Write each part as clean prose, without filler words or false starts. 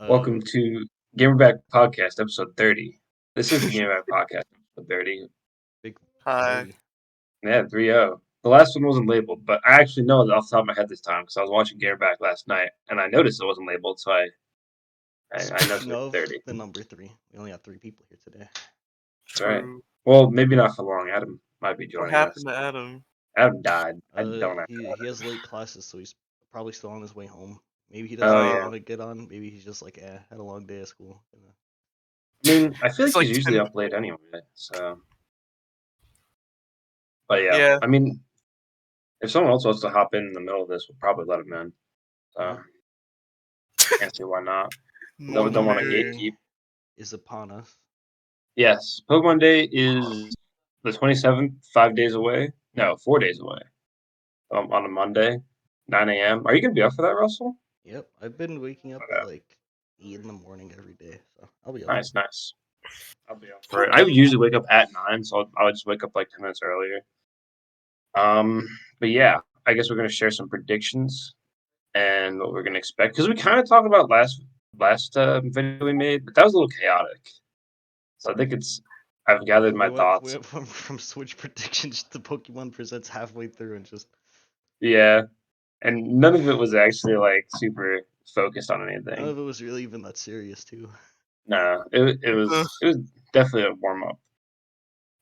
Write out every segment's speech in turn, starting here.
Welcome to Gamerback Podcast, episode 30. This is the Gamerback Podcast, episode 30. Big Hi. 30. Yeah, 3-0. The last one wasn't labeled, but I actually know it off the top of my head this time because I was watching Gamerback last night and I noticed it wasn't labeled, so I noticed Speaking it of 30. the number 3, we only have 3 people here today. That's right. True. Well, maybe not for long. Adam might be What joining us. happened to Adam? Adam died. I don't know. He has late classes, so he's probably still on his way home. Maybe he Oh, doesn't yeah. want to get on. Maybe he's just like, had a long day at school. I mean, I feel It's like like he's usually 10 up late anyway, so. But Yeah. I mean, if someone else wants to hop in the middle of this, we'll probably let him in. So, can't see why not. Don't want to gatekeep. Is upon us. Yes, Pokemon Day is the 27th, 5 days away. No, 4 days away. On a Monday, 9 a.m. Are you going to be up for that, Russell? Yep, I've been waking up at like 8 in the morning every day, so I'll be up. Nice. I'll be up for it. I would usually wake up at 9, so I would just wake up like 10 minutes earlier. But yeah, I guess we're going to share some predictions and what we're going to expect. Because we kind of talked about last video we made, but that was a little chaotic. So I think I've gathered my thoughts. We went from Switch predictions to Pokemon Presents halfway through and just... Yeah, and none of it was actually like super focused on anything. None of it was really even that serious too. No, it was definitely a warm up.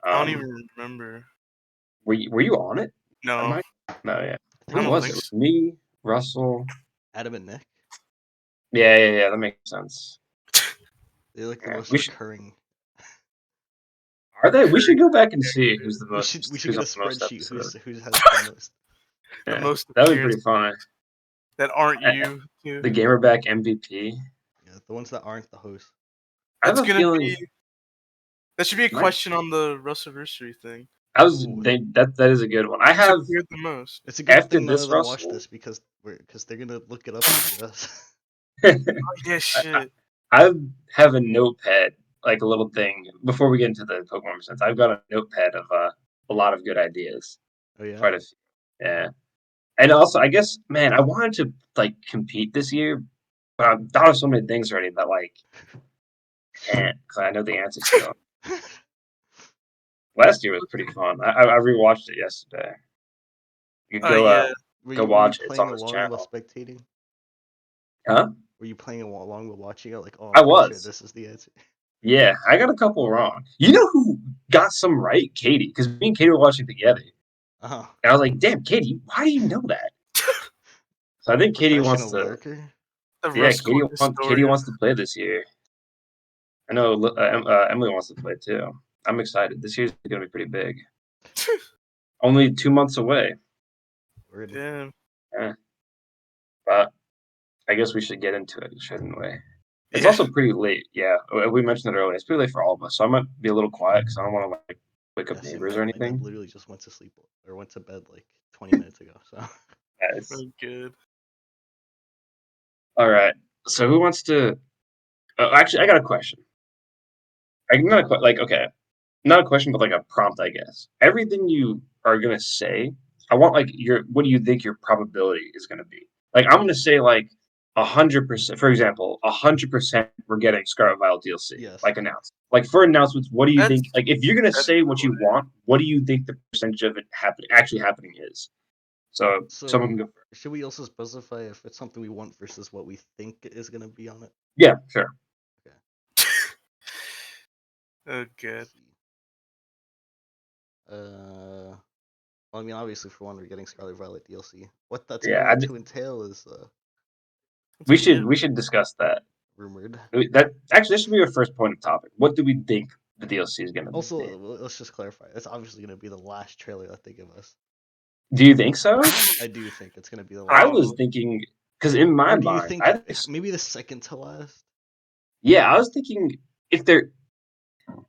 I don't even remember. Were you on it? No. No, yeah. I Who don't was think it? so. Me, Russell. Adam and Nick. Yeah. That makes sense. They're like the most We should- recurring. Are they? We should go back and see who's the most. We should get a who's on the most spreadsheet episodes. who has the most. Yeah, The most that would be pretty funny. That aren't you. Too. The Gamerback MVP. Yeah, the ones that aren't the host. That's I have a gonna feeling be. That should be a question on the Russiversary thing. that is a good one. I have the most. It's a good after thing none this of them watch Russell. this because they're gonna look it up with us. Oh, yeah, shit. I have a notepad, like a little thing. Before we get into the Pokemon Presents, I've got a notepad of a lot of good ideas. Oh yeah. Quite a few. Yeah. And also, I guess, man, I wanted to like compete this year, but I've thought of so many things already that like can't because I know the answers to them. Last year was pretty fun. I rewatched it yesterday. You could go watch it. It's on this channel. While spectating? Huh? Were you playing along while watching it? Like, oh, I I'm pretty was. sure this is the answer. Yeah, I got a couple wrong. You know who got some right? Katie, because me and Katie were watching together. Uh-huh. And I was like, damn, Katie, why do you know that? So I think Katie wants to. Lurker? Yeah, Katie wants to play this year. I know Emily wants to play too. I'm excited. This year's going to be pretty big. Only 2 months away. Damn. Yeah. But I guess we should get into it, shouldn't we? It's also pretty late. Yeah, we mentioned it earlier. It's pretty late for all of us, so I might be a little quiet because I don't want to like wake up neighbors or anything. My dad literally just went to sleep or went to bed like 20 minutes ago. So that's good. All right. So who wants to? Actually, I got a question. Not a question, but like a prompt, I guess. Everything you are gonna say, I want like what do you think your probability is gonna be? Like I'm gonna say like 100%. For example, 100% we're getting Scarlet Violet DLC. Yes. Like announced. Like for announcements, what do you think? Like if you're gonna say what you want, what do you think the percentage of it actually happening is? So someone can go first. Should we also specify if it's something we want versus what we think is gonna be on it? Yeah, sure. Okay. Oh, good. Well, I mean, obviously, for one, we're getting Scarlet Violet DLC. What that's going to entail is we should discuss that. Rumored. That actually, this should be our first point of topic. What do we think the DLC is going to be? Also, let's just clarify. It's obviously going to be the last trailer that they give us. Do you think so? I do think it's going to be the last. I was thinking because in my mind, maybe the second to last. Yeah, I was thinking if they're.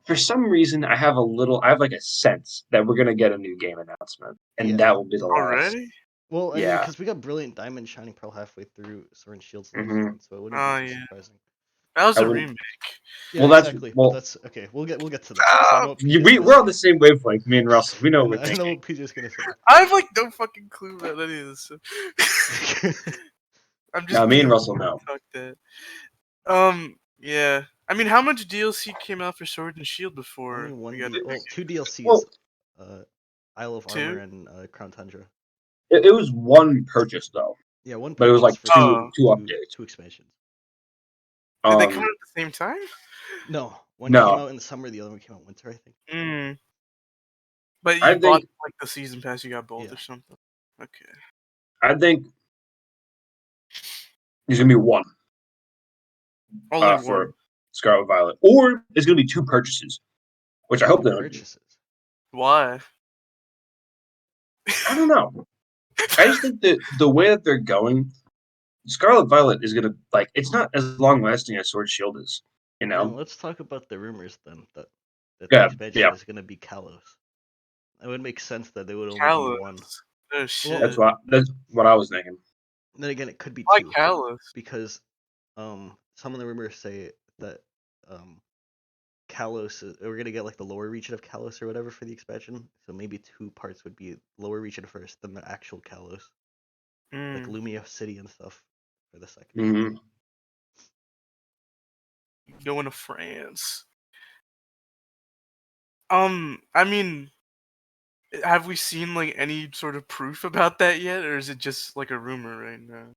For some reason, I have like a sense that we're gonna get a new game announcement, and that will be the last. Already? Well, I mean, because we got Brilliant Diamond Shining Pearl halfway through Sword and Shield, so it wouldn't be surprising. That was a remake. Yeah, well, exactly. That's okay. We'll get to that. We're on the same wavelength, me and Russell. We know what we're thinking. I know what PJ's gonna say. I have like no fucking clue about any of this. I'm just. Me and Russell know. Yeah. I mean, how much DLC came out for Sword and Shield before? Only one. we got Well, 2 DLCs. Well, Isle of Two? Armor and Crown Tundra. it was one purchase though, Yeah, one but it was like purchase for two updates. 2 expansions. Did they come out at the same time? No, one came out in the summer, the other one came out in winter, I think. Mm. But I you bought think- like the season pass, you got both Yeah. or something. Okay. I think there's gonna be one Only one. for Scarlet Violet, or it's gonna be 2 purchases, which I hope 2 they don't do. purchases. Why? I don't know. I just think that the way that they're going, Scarlet Violet is gonna like. It's not as long lasting as Sword Shield is. You know. Now, let's talk about the rumors then that the Yeah, expansion yeah. is gonna be Kalos. It would make sense that they would only Kalos. be one. Oh shit. That's what I was thinking. Then again, it could be Why 2 Kalos? because some of the rumors say that Kalos we're gonna get like the lower region of Kalos or whatever for the expansion. So maybe 2 parts would be lower region first, then the actual Kalos, like Lumia City and stuff for the second. Mm-hmm. Going to France. I mean, have we seen like any sort of proof about that yet, or is it just like a rumor right now?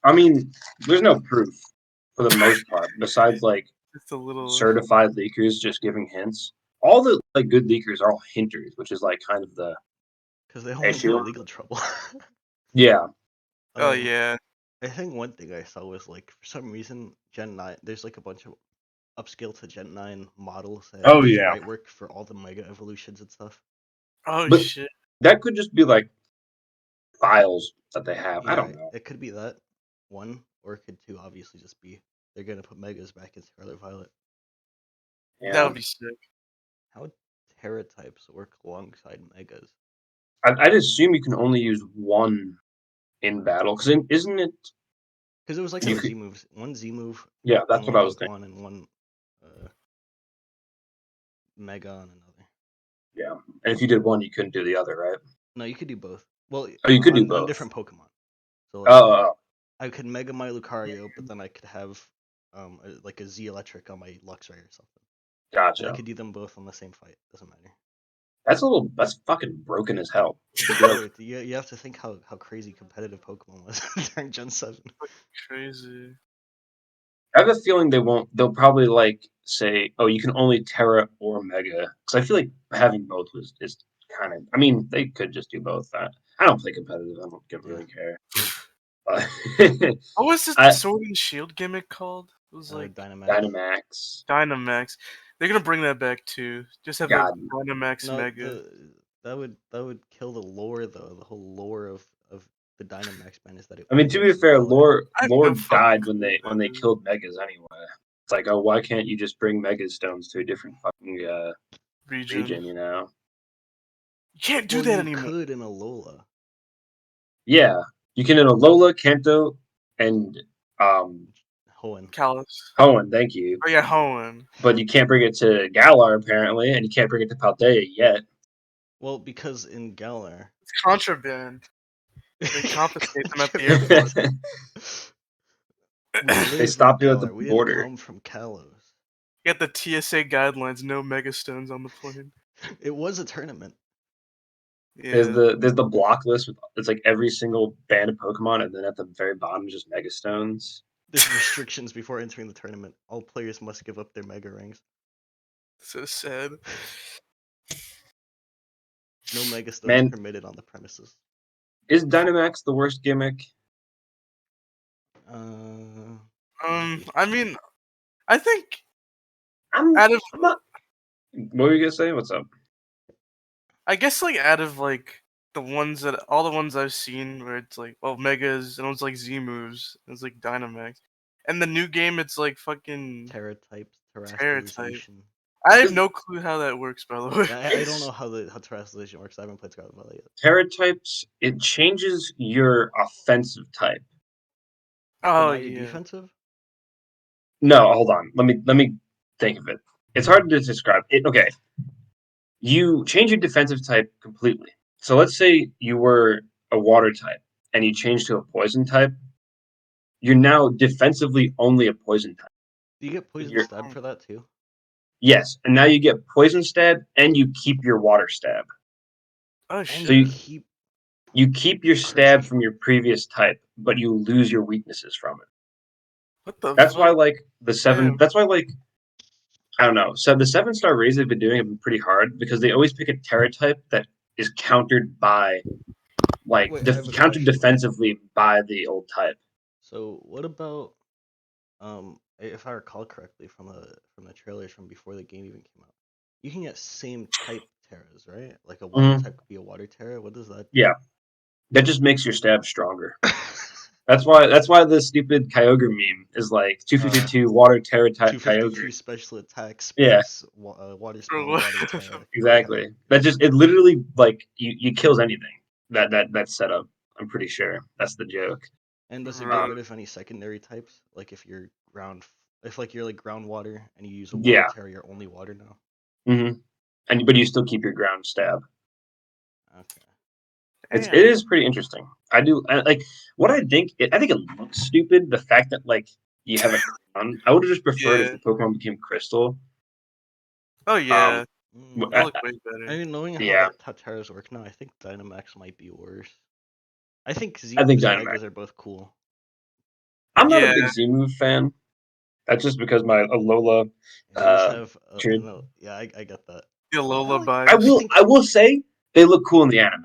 I mean, there's no proof for the most part, besides like Just a little certified leakers just giving hints. All the like good leakers are all hinters, which is like kind of the Because they don't want to get in legal trouble. yeah. Oh yeah. I think one thing I saw was like for some reason Gen 9 there's like a bunch of upscale to Gen 9 models that Oh, yeah. sprite work for all the Mega Evolutions and stuff. Oh But- shit. That could just be like files that they have. I don't Yeah, know. It could be that one, or it could 2 obviously just be they're gonna put Megas back in Scarlet Violet. That Yeah. would be sick. How would Terra types work alongside Megas? I'd assume you can only use one in battle because isn't it? Because it was like You the could- Z moves, one Z move, Yeah, that's on what one I was thinking. Pokemon, and one Mega on another. Yeah, and if you did one, you couldn't do the other, right? No, you could do both. Well, Oh, you could do on both. different Pokemon. So like, Oh, I could Mega my Lucario, but then I could have like a Z Electric on my Luxray or something. And I gotcha. could do them both on the same fight. Doesn't matter. That's fucking broken as hell. You have to think how crazy competitive Pokemon was during Gen 7. Crazy. I have a feeling they won't. They'll probably like say, "Oh, you can only Terra or Mega," because I feel like having both is kind of. I mean, they could just do both. I don't play competitive. I don't really care. But What was this I- Sword and Shield gimmick called? It was like Dynamax. Dynamax. Dynamax. They're gonna bring that back too. Just have God. a Dynamax No, Mega. that would kill the lore though. The whole lore of the Dynamax band is that it. I mean, to be works fair, well. lore I have lore no fucking died clue when they what that is. killed Megas anyway. It's like, oh, why can't you just bring Mega Stones to a different fucking region? You know? You can't do Well, that you anymore. could in Alola. Yeah, you can in Alola, Kanto, and Hoenn. Kalos. Hoenn. Thank you. Oh yeah, Hoenn. But you can't bring it to Galar apparently, and you can't bring it to Paldea yet. Well, because in Galar, It's contraband. They confiscate them at the airport. we live in stopped you at the Galar. We border. didn't come from Kalos. Get the TSA guidelines. No Mega Stones on the plane. It was a tournament. Yeah. There's the block list with it's like every single band of Pokemon, and then at the very bottom is just Mega Stones. There's restrictions before entering the tournament. All players must give up their Mega Rings. So sad. No Mega Stones Man. permitted on the premises. Is Dynamax the worst gimmick? I mean, I think I'm out of not. What were you gonna say? What's up? I guess like out of like all the ones I've seen where it's like Megas and it's like Z moves, it's like Dynamax. And the new game it's like fucking Terra types, Terra type. terrestrialization. I have no clue how that works by the way. Yeah, I don't know how terrestrialization works. I haven't played Scarlet Violet yet. Terra types, it changes your offensive type. Oh Not your yeah. defensive? No, hold on. Let me think of it. It's hard to describe. Okay. You change your defensive type completely. So let's say you were a water type and you change to a poison type. you're now defensively only a poison type. Do you get poison You're- stab for that too? Yes, and now you get poison stab, and you keep your water stab. Oh And shit. So you you- keep You keep your stab Crazy. from your previous type, but you lose your weaknesses from it. What the That's why, fuck? like, the 7. Damn. That's why, like, I don't know. So the 7-star raids they've been doing have been pretty hard because they always pick a Terra type that is countered by, like, Wait, I have a countered question. defensively by the old type. So what about if I recall correctly from the trailers from before the game even came out, you can get same type Terras, right? Like a water Mhm. type could be a water Terra. What does that do? Yeah, that just makes your stab stronger. That's why the stupid Kyogre meme is like 252 water Terra type 252 Kyogre. special attack Yeah. space water spawn what water the Terra. fuck? Exactly. It literally like you kills anything. That setup. I'm pretty sure that's the joke. And does it Right. get rid of any secondary types? Like if you're if you're like groundwater and you use a water Yeah. Terra, you're only water now. But you still keep your ground stab. Okay. It Damn. is pretty interesting. Like what I think. I think it looks stupid. The fact that like you have a crown. I would have just preferred if Yeah. the Pokemon became crystal. Oh yeah. Wh- That I- look way better. I mean, knowing Yeah. how Terras work now, I think Dynamax might be worse. I think I think Z-Moves and Dynamax. Megas are both cool. I'm not a Yeah. big Z-Move fan. That's just because my Alola. Yeah, you just have True. no, yeah, I get that. The Alola like- bias. I will say they look cool in the anime.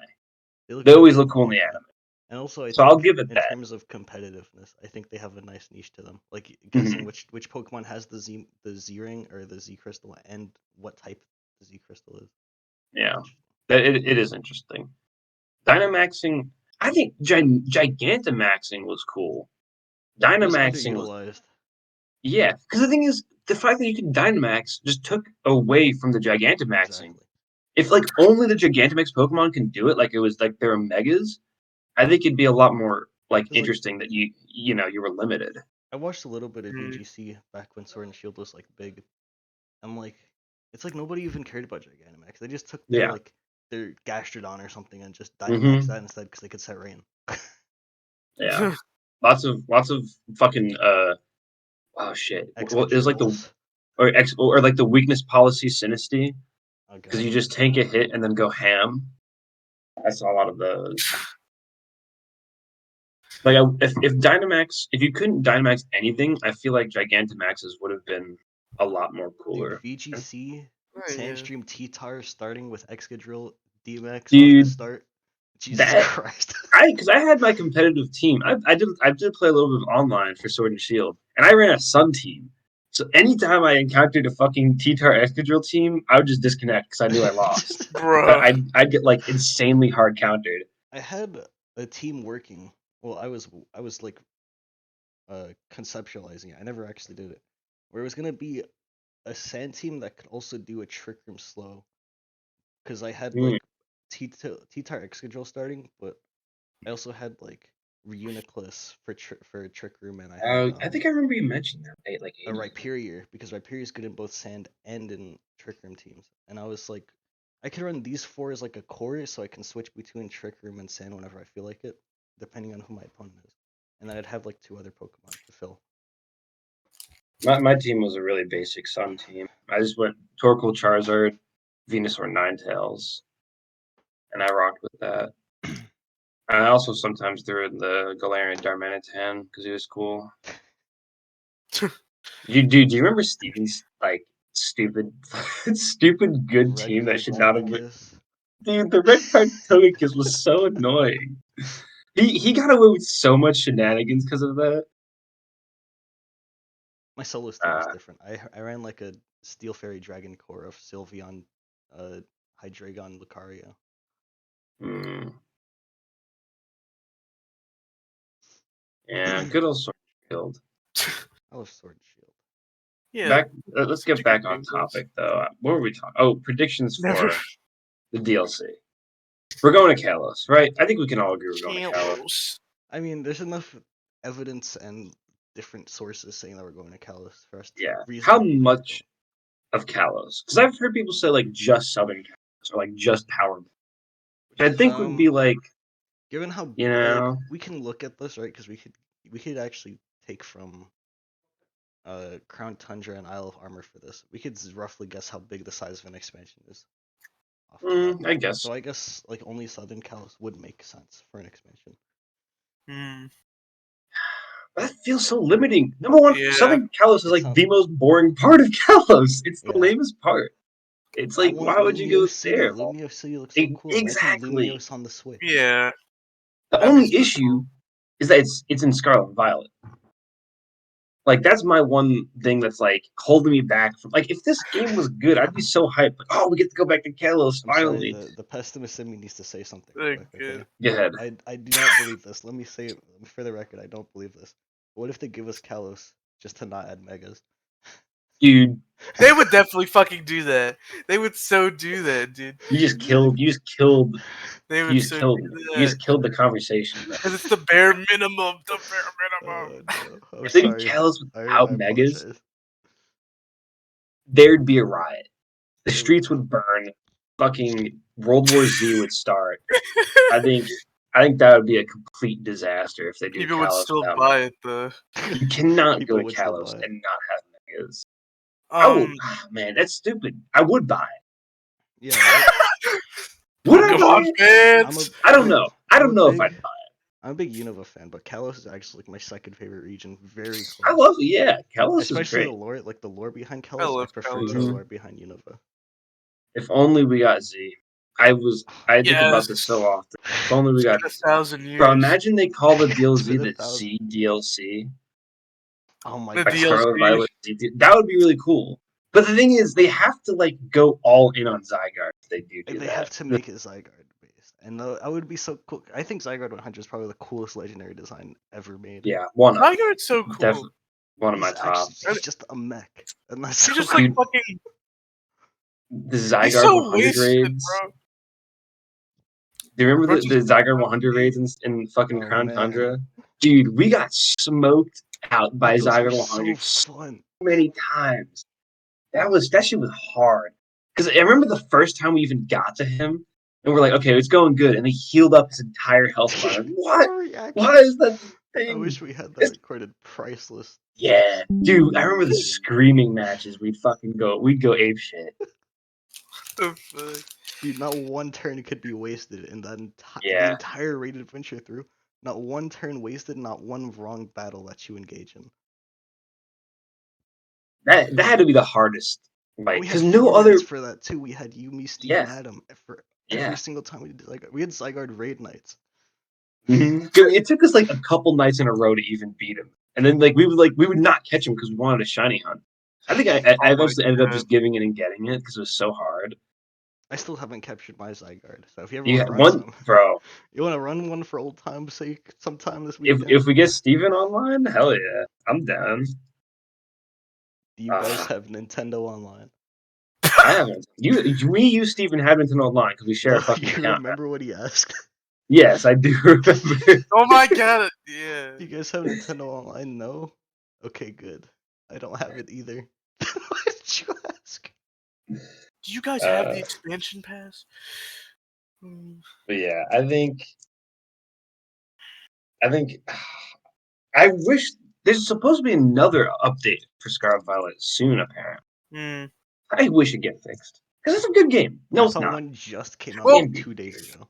They cool always in look cool in the yeah. anime. And also, I So think I'll give it in that. terms of competitiveness, I think they have a nice niche to them. Like guessing which Pokemon has the Z ring or the Z crystal and what type the Z crystal is. Yeah, it is interesting. Dynamaxing, I think Gigantamaxing was cool. It was Dynamaxing was underutilized. yeah, because the thing is, the fact that you can Dynamax just took away from the Gigantamaxing. Exactly. If like only the Gigantamax Pokemon can do it, like it was like they're megas, I think it'd be a lot more like 'Cause, like- interesting that you were limited. I watched a little bit of Mm. VGC back when Sword and Shield was like big. I'm like, it's like nobody even cared about Gigantamax. They just took their Yeah. like their Gastrodon or something and just Mhm. Dynamax that instead because they could set rain. Yeah, lots of fucking oh shit. Well, it was like the Excadrills. or like the weakness policy Sinisty. Oh, Because God. you just tank a hit and then go ham. I saw a lot of those. Like if Dynamax, if you couldn't Dynamax anything, I feel like Gigantamaxes would have been a lot more Dude, cooler. VGC Right, yeah. Sandstream T-Tar starting with Excadrill DMAX off Dude, the start. Jesus that- Christ. Because I had my competitive team. I did play a little bit of online for Sword and Shield, and I ran a Sun team. So anytime I encountered a fucking T-Tar Excadrill team, I would just disconnect because I knew I lost. Bro. I'd get like insanely hard countered. I had a team working. Well, I was like conceptualizing it. I never actually did it. Where it was gonna be a sand team that could also do a Trick Room slow. Because I had Mm. like T-Tar Excadrill starting, but I also had like Reuniclus for Trick Room, and I had I think I remember you mentioned that. Like a Rhyperior because Rhyperior is good in both sand and in Trick Room teams. And I was like, I could run these four as like a core, so I can switch between Trick Room and sand whenever I feel like it, depending on who my opponent is. And then I'd have like 2 other Pokemon to fill. My team was a really basic Sun team. I just went Torkoal, Charizard, Venusaur, Ninetales, and I rocked with that. I also sometimes threw in the Galarian Darmanitan because he was cool. Do you remember Steven's like stupid good Red team that card should not have been? Togekiss. Dude, the red card Togekiss was so annoying. He got away with so much shenanigans because of that. My solo team was different. I ran like a Steel Fairy Dragon core of Sylveon, Hydreigon, Lucario. Mm. Yeah, good old Sword and Shield. I love Sword and Shield. Yeah. Let's Such get a back good on game, topic though. What were we talking? Oh, predictions Never. for the DLC. We're going to Kalos, right? I think we can all agree we're going to Kalos. Kalos. I mean, there's enough evidence and different sources saying that we're going to Kalos for us to Yeah. reasonably How believe much of Kalos? Because I've heard people say like just Southern Kalos or like just Power, which I think would be like given how you know. we can look at this right because we we could actually take from Crown Tundra and Isle of Armor for this. We could roughly guess how big the size of an expansion is. Off the bat. I guess. So I guess like only Southern Kalos would make sense for an expansion. Hmm. That feels so limiting. Number one, Yeah. Southern Kalos is It like sounds- the most boring part of Kalos. It's the Yeah. lamest part. It's like, why would you go there? Lumio City looks so cool. Exactly. Imagine Lumios on the Switch. Yeah. The That'd be only so issue cool. is that it's in Scarlet and Violet. Like that's my one thing that's like holding me back from like if this game was good, I'd be so hyped. Like, oh, we get to go back to Kalos I'm sorry, finally. the pessimist in me needs to say something. Very Quick, good. okay? Go ahead. I do not believe this. Let me say it for the record. I don't believe this. What if they give us Kalos just to not add megas? Dude, They would definitely fucking do that. They would so do that, dude. you just killed They you would just so killed do you that. just killed the conversation. bro. Because it's the bare minimum. The bare minimum. No. I'm If they did sorry. Kalos I without megas, apologize. there'd be a riot. The It streets would. would burn. Fucking World War Z would start. I think that would be a complete disaster if they do People would Kalos still without buy megas. it though. You cannot People go to would still Kalos buy it. and not have megas. I would, man, that's stupid. I would buy it. Yeah. Right? Would I Come buy on, it? fans. I don't know. I don't know if I'd buy I'm a big Unova fan, but Kalos is actually like my second favorite region. Very close. it. I love it. Yeah, Kalos is Especially great. the lore, like the lore behind I Kalos. I love prefer Kalos. the Mhm. lore behind Unova. If only we got Z. I think about this so Yes. often. If only we got In 1,000 years. Bro, imagine they call the It's DLC been the 1,000. Z DLC. Oh my The Like god. Scarlet DLC. Violet Z. That would be really cool. But the thing is, they have to like go all in on Zygarde if they do They that. have to make it Zygarde based, and I would be so cool. I think Zygarde 100 is probably the coolest legendary design ever made. Yeah, one of them. Zygarde's so cool. Definitely one of my He's actually tops. he's just a mech, and that's He's so just like Dude, fucking. The He's Zygarde so 100 wasted, raids. bro. Do you remember Bunch the of Zygarde 100 raids in fucking Oh, Crown man. Tundra? Dude, we got smoked out by Those were Zygarde 100 so fun. so many times. That shit was hard. Because I remember the first time we even got to him, and we're like, okay, it's going good, and he healed up his entire health bar. Like, what? Our reaction. Why is that the I thing? wish we had that recorded. Priceless. Yeah, dude, I remember the screaming matches. We'd go ape shit. The fuck? Dude, not one turn could be wasted in that the Yeah. entire raid adventure through. Not one turn wasted, not one wrong battle that you engage in. That had to be the hardest, like, We had because no other. forums for that too. We had Yumi, Steve, Yeah. and Adam for every Yeah. single time we did Zygarde. We had Zygarde raid nights. Dude, it took us like a couple nights in a row to even beat him, and then we would not catch him because we wanted a shiny hunt. I think I my eventually ended up God. just giving it and getting it because it was so hard. I still haven't captured my Zygarde, so if you ever You want had to run one, some, bro. you want to run one for old time's sake sometime this If weekend. we get Steven online, hell yeah, I'm down. Do you guys have Nintendo Online? I haven't. We use Steven Hadminton online because we share No, a fucking you account. remember what he asked? Yes, I do remember. Oh my god, yeah. You guys have Nintendo Online? No? Okay, good. I don't have it either. Why did you ask? Do you guys have the Uh, expansion pass? Hmm. But yeah, I think I wish there's supposed to be another update for Scarlet Violet soon. Apparently, Hmm. I wish it get fixed because it's a good game. No, I it's thought not. one just came out Well- like 2 days ago.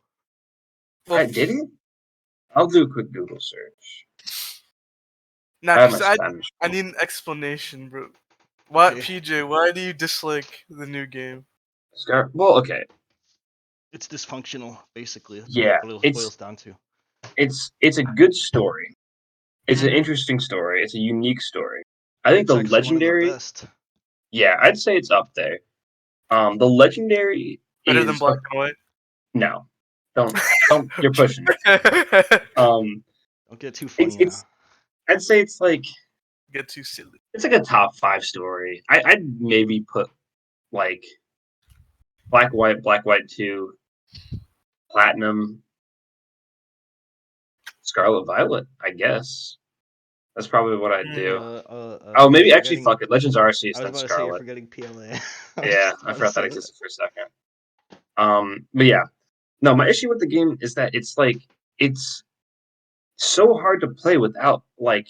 Well, Did it? I'll do a quick Google search. nah, I have 'cause my I Spanish. need an explanation, bro. Why, Okay. PJ? Why do you dislike the new game? Well, okay. It's dysfunctional, basically. That's Yeah, what it it's- boils down to. It's a good story. It's an Mhm. interesting story. It's a unique story. I think It's the actually one of legendary. the best. Yeah, I'd say it's up there. The legendary Better is than Black and White? no. Don't you're pushing it. Don't get too funny it's now. I'd say it's like Get too silly. it's like a top 5 story. I'd maybe put like Black White 2, Platinum, Scarlet Violet, I guess. That's probably what I'd do. Oh, maybe you're actually forgetting- fuck it. Legends Arceus, I was then about to say you're Scarlet. forgetting PLA. Yeah, I forgot that existed for a second. But yeah. No, my issue with the game is that it's like it's so hard to play without like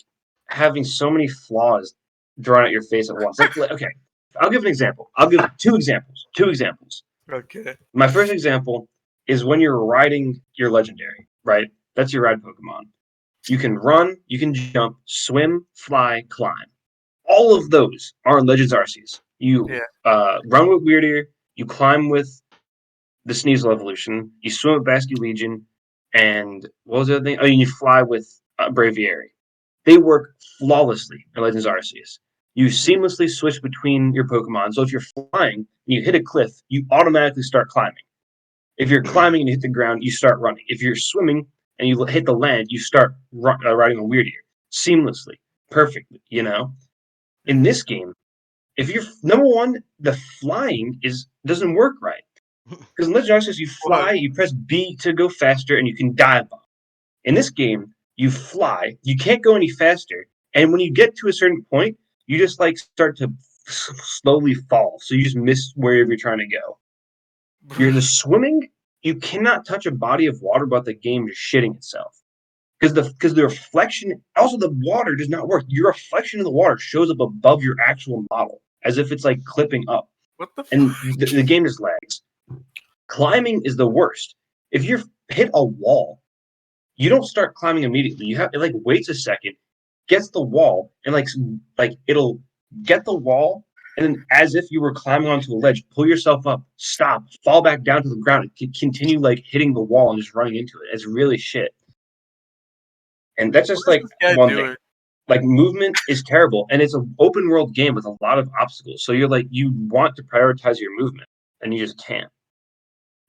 having so many flaws drawn at your face at once. Like, okay, I'll give an example. I'll give two examples. Two examples. Okay. My first example is when you're riding your legendary, right? That's your ride Pokemon. You can run, you can jump, swim, fly, climb. All of those are in Legends Arceus. You Yeah. run with Weirdier, you climb with the Sneasel evolution, you swim with Basculegion, and what was the other thing? Oh, you fly with Braviary. They work flawlessly in Legends Arceus. You seamlessly switch between your Pokemon. So if you're flying and you hit a cliff, you automatically start climbing. If you're climbing and you hit the ground, you start running. If you're swimming and you hit the land, you start riding a Weirdier seamlessly, perfectly. In this game, if you're number one, the flying doesn't work right. Because in Legend Arceus, you fly, What? you press B to go faster, and you can dive bomb. In this game, you fly, you can't go any faster, and when you get to a certain point, you just like start to slowly fall. So you just miss wherever you're trying to go. You're the swimming, you cannot touch a body of water without the game just shitting itself. Because the reflection, also the water does not work. Your reflection in the water shows up above your actual model, as if it's like clipping up, What the and fuck? the game just lags. Climbing is the worst. If you hit a wall, you don't start climbing immediately. It like waits a second, gets the wall, and like it'll get the wall, and then as if you were climbing onto a ledge, pull yourself up, stop, fall back down to the ground, and continue like hitting the wall and just running into it. It's really shit. And that's What just is like this guy one thing. doing? Like movement is terrible, and it's an open world game with a lot of obstacles. So you want to prioritize your movement, and you just can't.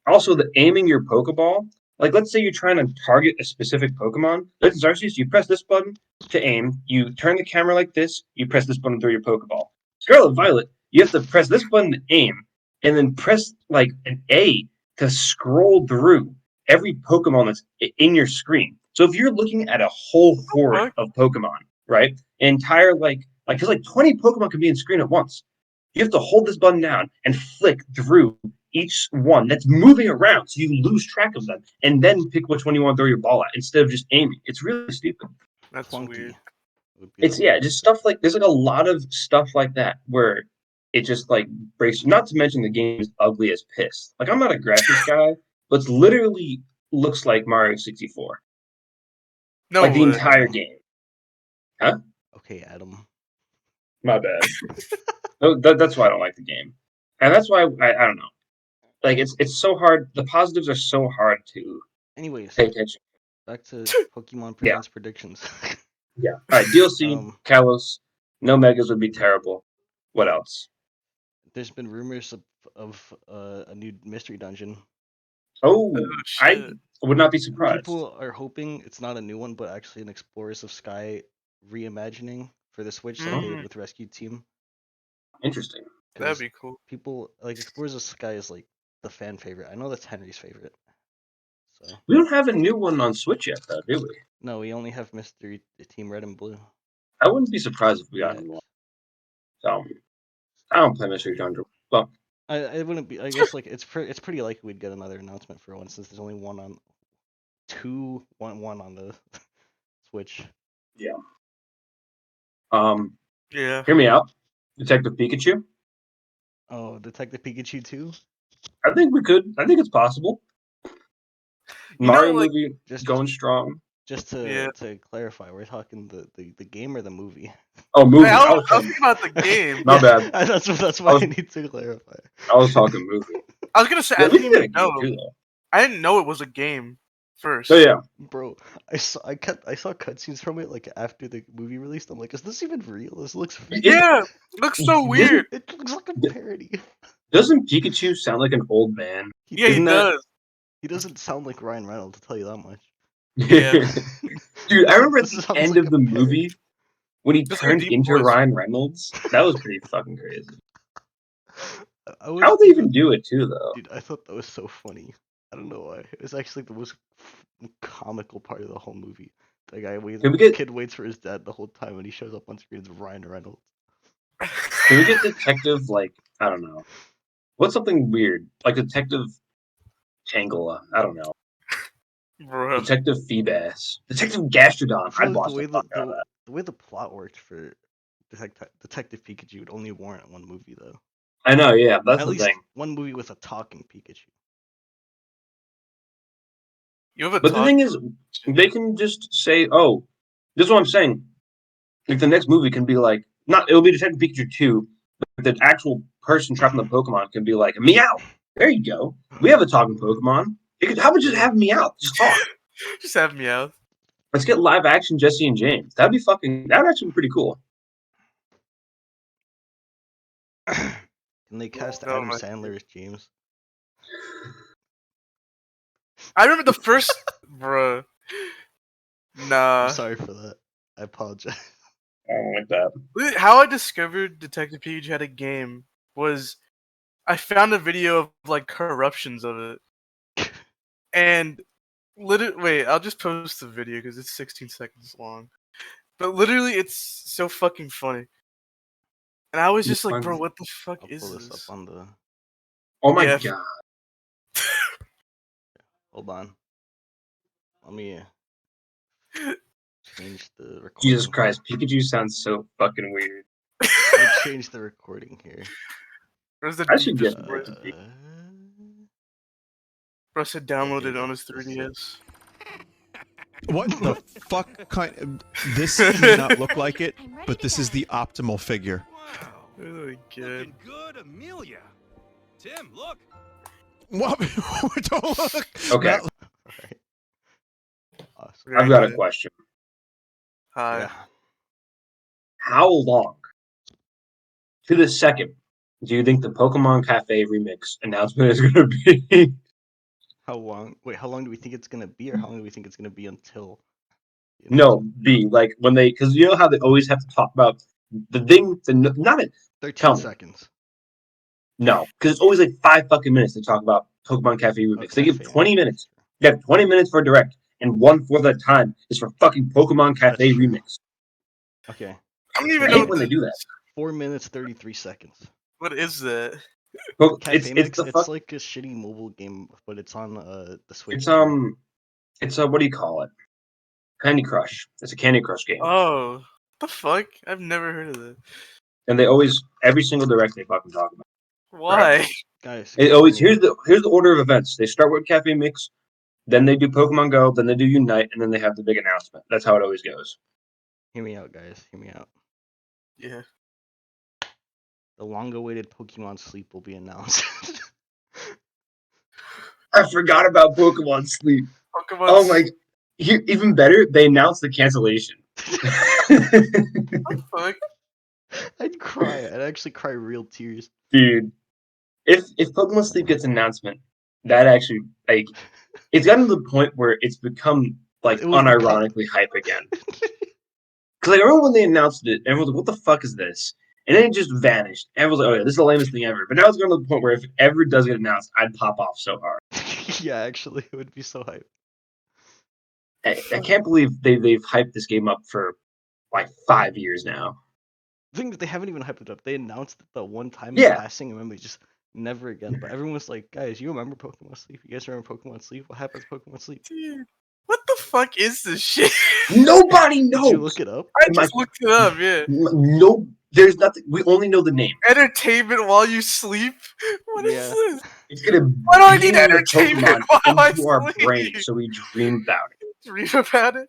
Also, the aiming your Pokeball, like let's say you're trying to target a specific Pokemon. Legends Arceus, you press this button to aim. You turn the camera like this. You press this button through your Pokeball. Scarlet Violet, you have to press this button to aim, and then press like an A to scroll through every Pokemon that's in your screen. So if you're looking at a whole horde Fuck. of Pokemon, right, an entire because like 20 Pokemon can be in screen at once. You have to hold this button down and flick through each one that's moving around so you lose track of them and then pick which one you want to throw your ball at instead of just aiming. It's really stupid. That's weird. Clunky would be It's the word. just stuff like there's like a lot of stuff like that where it just like breaks you. Not to mention the game is ugly as piss. Like I'm not a graphics guy, but it's literally looks like Mario 64. No Like the way. entire game. Huh? Okay, Adam. My bad. No, that's why I don't like the game. And that's why I don't know. Like it's so hard. The positives are so hard to Anyways, pay attention. back to Pokemon Yeah. Presents predictions. Yeah. All right. DLC, Kalos, no megas would be terrible. What else? There's been rumors of a new mystery dungeon. Oh, Oh I shit. would not be surprised. People are hoping it's not a new one, but actually an Explorers of Sky reimagining for the Switch, like they did Mm, with Rescue Team. Interesting. that'd 'Cause be cool. people like Explorers of Sky is like the fan favorite. I know that's Henry's favorite. So We don't have a new one on Switch yet, though, do we? no, we only have Mystery Team Red and Blue. I wouldn't be surprised if we got a EX. new one. So I don't play Mystery Dungeon. Well, I wouldn't be. I guess like it's pretty likely we'd get another announcement for one since there's only one on one on the Switch. yeah. Yeah. Hear me out. Detective Pikachu. Oh, Detective Pikachu 2? I think we could. I think it's possible. You know, Mario like- movie Just going strong. Just Yeah. to clarify, we're talking the game or the movie? Oh, movie. Hey, I I was was talking, thinking about the game. My bad. That's why was- I need to clarify. I was talking movie. I was gonna say Yeah, I we didn't did a even game know. too, though. I didn't know it was a game first. So yeah, Bro, I saw cutscenes from it like after the movie released. I'm like, is this even real? This looks real. Yeah. It looks so Didn't- weird. It looks like a parody. doesn't Pikachu sound like an old man? Yeah, he Isn't that- does. He doesn't sound like Ryan Reynolds, to tell you that much. Yeah. Dude, I remember at This the sounds end like of a the parody. movie when he Just like a turned deep into voice. Ryan Reynolds. That was pretty fucking crazy. I was, How'd they even do it too, though? dude, I thought that was so funny. I don't know why. It was actually the most comical part of the whole movie. The guy waits, Can we the get- kid waits for his dad the whole time, and he shows up on screen as Ryan Reynolds. Can we get Detective I don't know? What's something weird like Detective Tangela? I don't know. Bro. Detective Feebas. Detective Gastrodon. I feel I'd like watch the fuck out of that. the way the plot worked for Detective Pikachu would only warrant one movie though. I know, yeah, that's At the least thing. one movie with a talking Pikachu. You have a But the talk. thing is, they can just say, "Oh, this is what I'm saying." Like the next movie can be like, not it'll be Detective Pikachu 2, but the actual person trapping the Pokemon can be like, "Meow." There you go. We have a talking Pokemon. How about just have Meow? Just talk. Just have Meowth. Let's get live action Jesse and James. That'd be fucking. That'd actually be pretty cool. Can they cast Oh Adam my Sandler as James? I remember the first, bro. Nah. I'm sorry for that. I apologize. I don't like that. How I discovered Detective Pikachu had a game was I found a video of like corruptions of it, and literally, wait, I'll just post the video because it's 16 seconds long. But literally, it's so fucking funny. And I was just like, bro, what the fuck I'll is pull this up this? on the. Oh my Yeah. god. Hold on. Let me change the recording. Jesus Christ, Pikachu sounds so fucking weird. Let me change the recording here. Where's the I should deepest get voice? Detective Bro said download here it we on go. his 3DS. What the fuck kind? This may not look like it, but this is the optimal figure. Oh my god. Good, Amelia. Tim, look. What? Don't look. Okay, That- Alright. Awesome. I've got a question. Hi. Yeah. How long to the second do you think the Pokemon Cafe remix announcement is going to be? How long? Wait, how long do we think it's gonna be, or how long do we think it's gonna be until? No, B. Like when they, because you know how they always have to talk about the thing, not it. 13 Tell me. seconds. No, because it's always like 5 fucking minutes to talk about Pokemon Cafe remix. They give Cafe 20 Mix. minutes. They have 20 minutes for a direct, and 1/4 of that time is for fucking Pokemon Cafe That's true. remix. Okay. I don't I even know hate when they do that. 4 minutes 33 seconds. what is that. Cafe Mix. It's It's like a shitty mobile game, but it's on the Switch. it's what do you call it? Candy Crush. It's a Candy Crush game, Oh, the fuck? I've never heard of that. and they always every single direct they fucking talk about. Why? Guys, It always hear me here's the order of events. They start with Cafe Mix, then they do Pokemon Go, then they do Unite, and then they have the big announcement. That's how it always goes. Hear me out, guys. Hear me out. Yeah. The long-awaited Pokemon Sleep will be announced. I forgot about Pokemon Sleep. Pokemon. Oh my! Even better, they announced the cancellation. Fuck. I'd cry. I'd actually cry real tears. Dude, if Pokemon Sleep gets an announcement, that actually like it's gotten to the point where it's become like It was unironically hype again. Because like, I remember when they announced it, everyone was like, "What the fuck is this?" And then it just vanished. Everyone was like, "Oh yeah, this is the lamest thing ever." But now it's gotten to the point where if it ever does get announced, I'd pop off so hard. Yeah, actually, it would be so hype. I can't believe they've hyped this game up for like 5 years now. The thing that they haven't even hyped it up. They announced it the one time Yeah. in passing, and then they just never again. But everyone was like, "Guys, you remember Pokemon Sleep? You guys remember Pokemon Sleep? What happened to Pokemon Sleep?" Dude, what the fuck is this shit? Nobody Did knows. you look it up? I just looked it up, yeah. No, there's nothing. We only know the name. Entertainment while you sleep? What is Yeah. this? It's gonna Why do I need beam the entertainment Pokemon while I into our sleep? brain so we dream about it. Dream about it?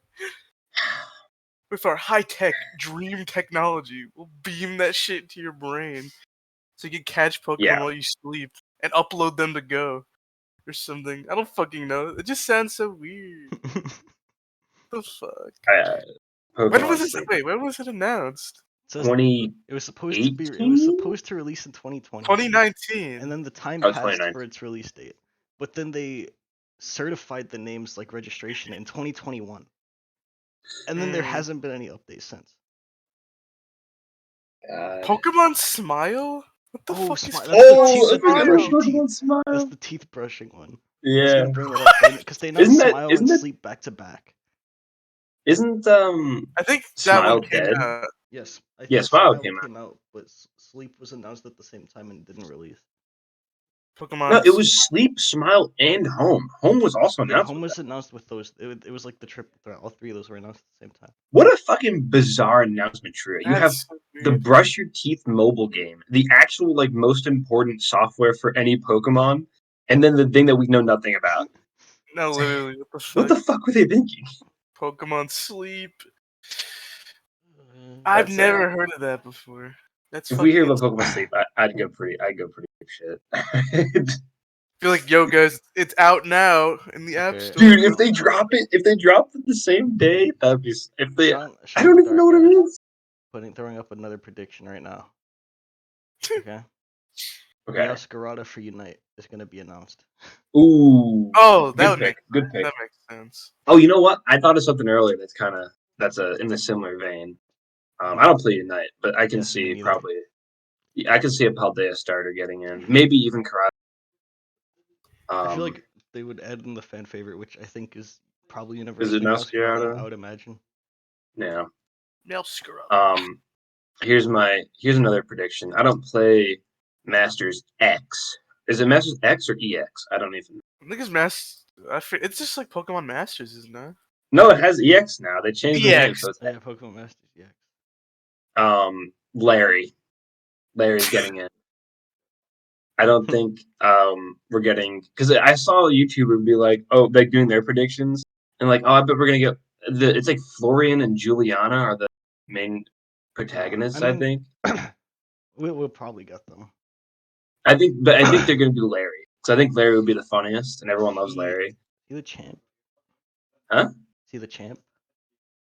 With our high-tech dream technology, we'll beam that shit into your brain. So you can catch Pokemon Yeah. while you sleep and upload them to Go. Or something. I don't fucking know. It just sounds so weird. What the fuck? When Pokemon was it? Sleep. Wait, when was it announced? It says 20. it was supposed to be. It 18? was supposed to release in 2020. 2019. And then the time Oh, passed 2019. for its release date. But then they certified the names like registration in 2021. And then there hasn't been any updates since. Pokemon Smile? What the Oh, fuck Smile. is That's the Oh, teeth. I That's the forgot brushing about teeth. Pokemon Smile. That's the teeth brushing one. I was Yeah. gonna bring that up because they announced Smile and Sleep back to back. Isn't I think that Smile one came dead? out. Yes, I Yeah, think Smile Smile came came out, but Sleep was announced at the same time and didn't release. Pokemon. No, it was Sleep, Smile, and Home. Home was also Yeah, announced. Home with was that. announced with those. It was like the trip. All three of those were announced at the same time. What a fucking bizarre announcement, True. You have That's so the weird. Brush Your Teeth mobile game, the actual like most important software for any Pokemon, and then the thing that we know nothing about. No, literally, what the fuck? What the fuck were they thinking? Pokemon Sleep. Uh, I've That's never heard of that before. That's If we hear fucking. about Pokemon Sleep, I'd go pretty deep shit. Feel like, yo, guys, it's out now in the App Okay. Store. Dude, if they drop it the same day, that'd be. If they, I Sean don't the even know Dark what it Guy is. throwing up another prediction right now. Okay. Okay. Meowscarada for Unite is gonna be announced. Ooh. Oh, that Good would pick. make Good pick. that makes sense. Oh, you know what? I thought of something earlier that's in a similar vein. I don't play Unite, but I can Yes, me see neither. I can see a Paldea starter getting in. Maybe even Karate. I feel like they would add in the fan favorite, which I think is probably universally Meowscarada? I would imagine. Yeah. Meowscarada. Here's another prediction. I don't play Masters X. Is it Masters X or EX? I don't even. I think it's just like Pokemon Masters, isn't it? No, it has EX now. They changed the name, EX. so it's Yeah, Pokemon Masters. Yeah. Larry. Larry's getting it. I don't think we're getting because I saw a YouTuber be like, oh, like doing their predictions and like, oh, I bet we're gonna get it's like Florian and Juliana are the main protagonists. I mean, think. we'll probably get them. I think they're gonna do Larry. So I think Larry would be the funniest, and everyone loves Larry. Is he the champ? Huh? Is he the champ?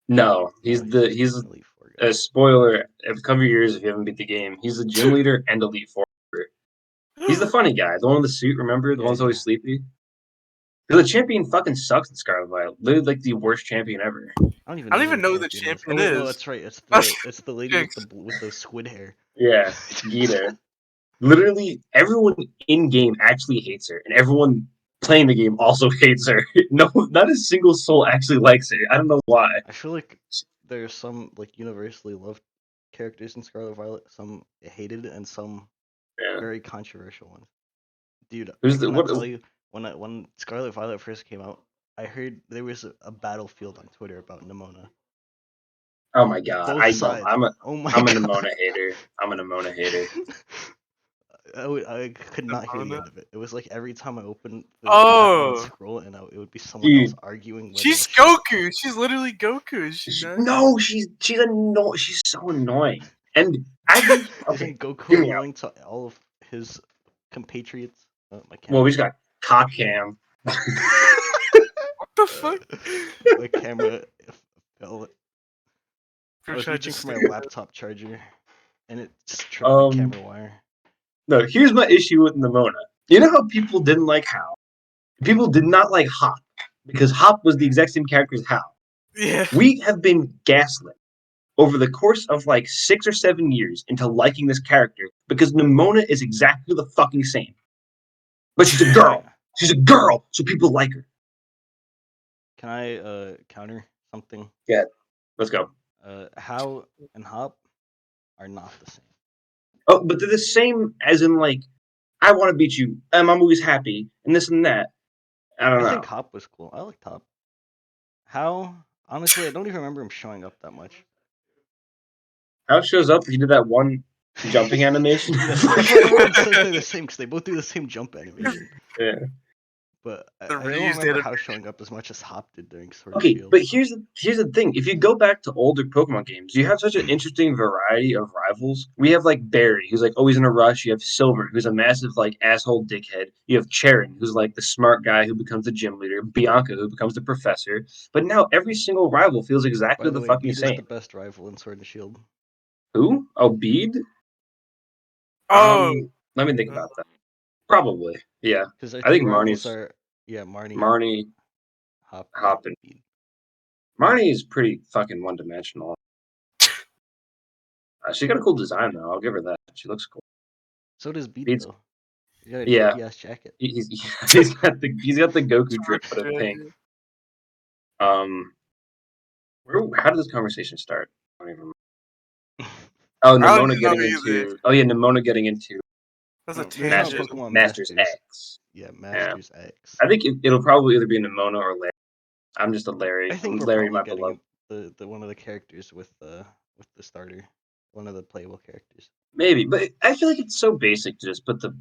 No, he's No, he's an Elite Four guy. a spoiler. Cover your ears if you haven't beat the game. He's the gym leader and Elite Four. He's the funny guy, the one with the suit. Remember, the Yeah, one's yeah. always sleepy. The champion fucking sucks in Scarlet Violet. Literally, like the worst champion ever. I don't even know who who the is. champion Oh wait, no, is. that's right. It's the lady Jinx. with the squid hair. Yeah, Gita. Literally, everyone in game actually hates her, and everyone playing the game also hates her. No, not a single soul actually likes her. I don't know why. I feel like there's some like universally loved characters in Scarlet Violet, some hated, and some Yeah. very controversial ones. Dude, Who's I the- cannot what- tell you when Scarlet Violet first came out, I heard there was a battlefield on Twitter about Nimona. Oh my god, Both sides. I'm a Nimona hater. I'm a Nimona hater. I could not hear the Nimona? end of it. It was like every time I opened the Oh. map and scroll, and it would be someone else Dude. arguing. whether She's I should- Goku. She's literally Goku. Is she not? No, she's She's so annoying. And I think okay, Isn't Goku hear me out. annoying to all of his compatriots? My Well, we just got cock cam. What the fuck? my camera fell. I was Tried reaching to for my say that. laptop charger, and it just tripped the camera wire. No, here's my issue with Nimona. You know how people didn't like Hal? People did not like Hop because Hop was the exact same character as Hal. Yeah. We have been gaslit over the course of like 6 or 7 years into liking this character because Nimona is exactly the fucking same. But she's a girl. She's a girl, so people like her. Can I counter something? Yeah, let's go. How and Hop are not the same. Oh, but they're the same as in like, I want to beat you, and I'm always happy, and this and that. I don't I know. think Hop was cool. I liked Hop. How? Honestly, I don't even remember him showing up that much. How shows up? He did that one jumping animation. That's why everyone says they're the same because they both do the same jump animation. Yeah. But I The don't reused remember anim- how showing up as much as Hop did during Sword Okay, and Shield. but here's the thing. If you go back to older Pokemon games, you have such an interesting variety of rivals. We have like Barry, who's like always in a rush. You have Silver, who's a massive like asshole dickhead. You have Charon, who's like the smart guy who becomes the gym leader. Bianca, who becomes the professor. But now every single rival feels exactly By the the way, fucking Beat is same. the best rival in Sword and Shield. Who? Oh, Bede? Oh. Let me think about that. Probably, yeah. Because I think Marnie's Marnie, Hop, and Bede. Marnie is pretty fucking one-dimensional. She got a cool design though. I'll give her that. She looks cool. So does Bede Bede's- though. He's got a Yeah. dorky ass jacket. He's got the Goku drip, but in pink. How did this conversation start? I don't even remember. Oh, I don't Nimona know getting either. into. Oh yeah, Nimona getting into That's a No, there's not tangent. Pokemon Masters Masters. X. Yeah, Masters X. I think it'll probably either be Nemona or Larry. I'm just a Larry. I think we're Larry, probably my getting beloved. the one of the characters with the starter, one of the playable characters. Maybe, but I feel like it's so basic to just put the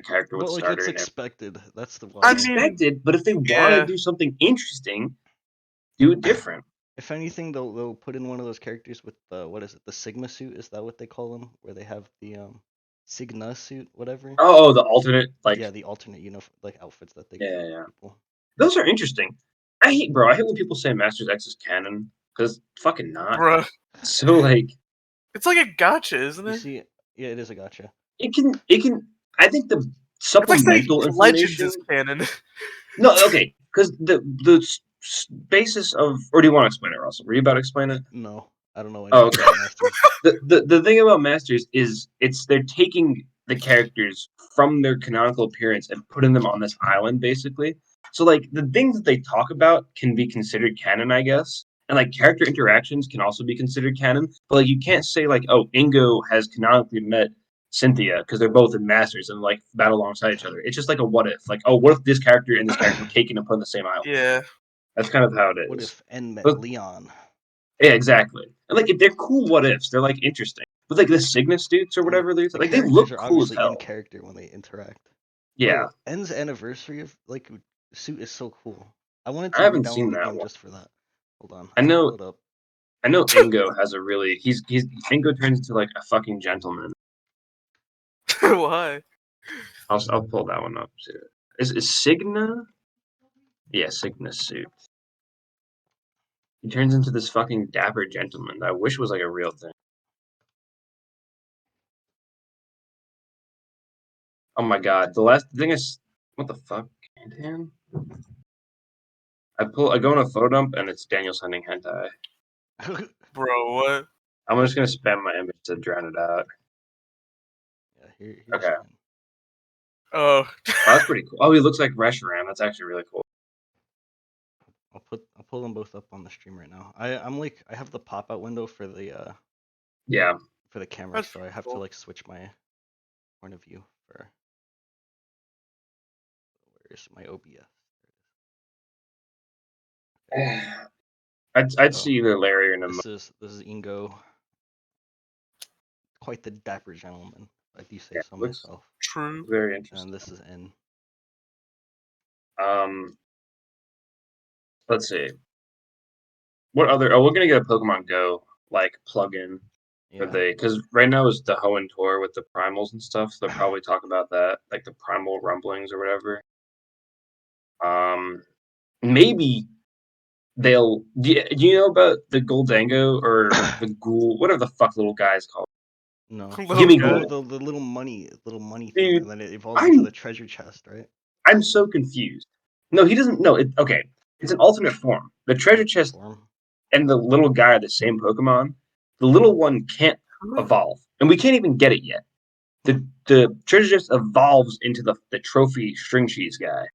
character with But the like starter it's in there. expected. That's the I why. mean, Expected, but if they want yeah. to do something interesting, do it different. If anything, they'll put in one of those characters with the what is it? The Sigma suit? Is that what they call them? Where they have the Signa suit, whatever. Oh, the alternate, like, Yeah, the alternate like outfits that they yeah, give yeah. people. Those are interesting. I hate when people say Masters X is canon, because it's fucking not. Bruh. So, like, It's like a gotcha, isn't You it? see, yeah, it is a gotcha. it can, I think the It's like saying supplemental Legends information. is canon. No, okay, because the basis of, or do you want to explain it, Russell? Were you about to explain it? No, I don't know Oh, anything okay. about Masters. The thing about Masters is they're taking the characters from their canonical appearance and putting them on this island, basically. So, like, the things that they talk about can be considered canon, I guess. And, like, character interactions can also be considered canon. But, like, you can't say, like, oh, Ingo has canonically met Cynthia because they're both in Masters and, like, battle alongside each other. It's just like a what if. Like, oh, what if this character and this character were taken and put on the same island? Yeah. That's kind of how it is. What if N met But- Leon? Yeah, exactly. And, like, they're cool what ifs. They're, like, interesting. But, like, the Signet suits or whatever, The like, they characters look are cool as obviously hell. in character when they interact. Yeah. Bro, N's anniversary of like suit is so cool. I wanted I to haven't re-download seen the that game one. just for that. Hold on. I know- Pull it up. I know Ingo has a really he's Ingo turns into like a fucking gentleman. Why? I'll pull that one up too. Is Signa? Yeah, Signa suit. He turns into this fucking dapper gentleman that I wish was like a real thing. Oh my god, the thing is, what the fuck, Cantan? I go on a photo dump and it's Daniel sending hentai. Bro, what? I'm just gonna spam my image to drown it out. Yeah, here's Okay. mine. Oh. Oh, that's pretty cool. Oh, he looks like Reshiram. That's actually really cool. I'll pull them both up on the stream right now. I'm like I have the pop out window for the Yeah. camera, That's so I have cool. to like switch my point of view for where's my OBS? I'd see either Larry or Nemo. This is Ingo. Quite the dapper gentleman, if I do say Yeah, so looks- myself. True. Very interesting. And this is N. Let's see. What other? Oh, we're gonna get a Pokemon Go like plugin for Yeah. because right now is the Hoenn tour with the primals and stuff. So they'll probably talk about that, like the primal rumblings or whatever. Maybe they'll. Do you know about the Goldango or the Ghoul? Whatever the fuck little guy's called. No. Little Give me guy. Oh, Ghoul. the little money thing, Dude, and then it evolves into I'm- the treasure chest, right? I'm so confused. No, he doesn't. No, okay. It's an alternate form. The treasure chest Form. and the little guy are the same Pokemon. The little one can't evolve, and we can't even get it yet. The treasure chest evolves into the trophy string cheese guy.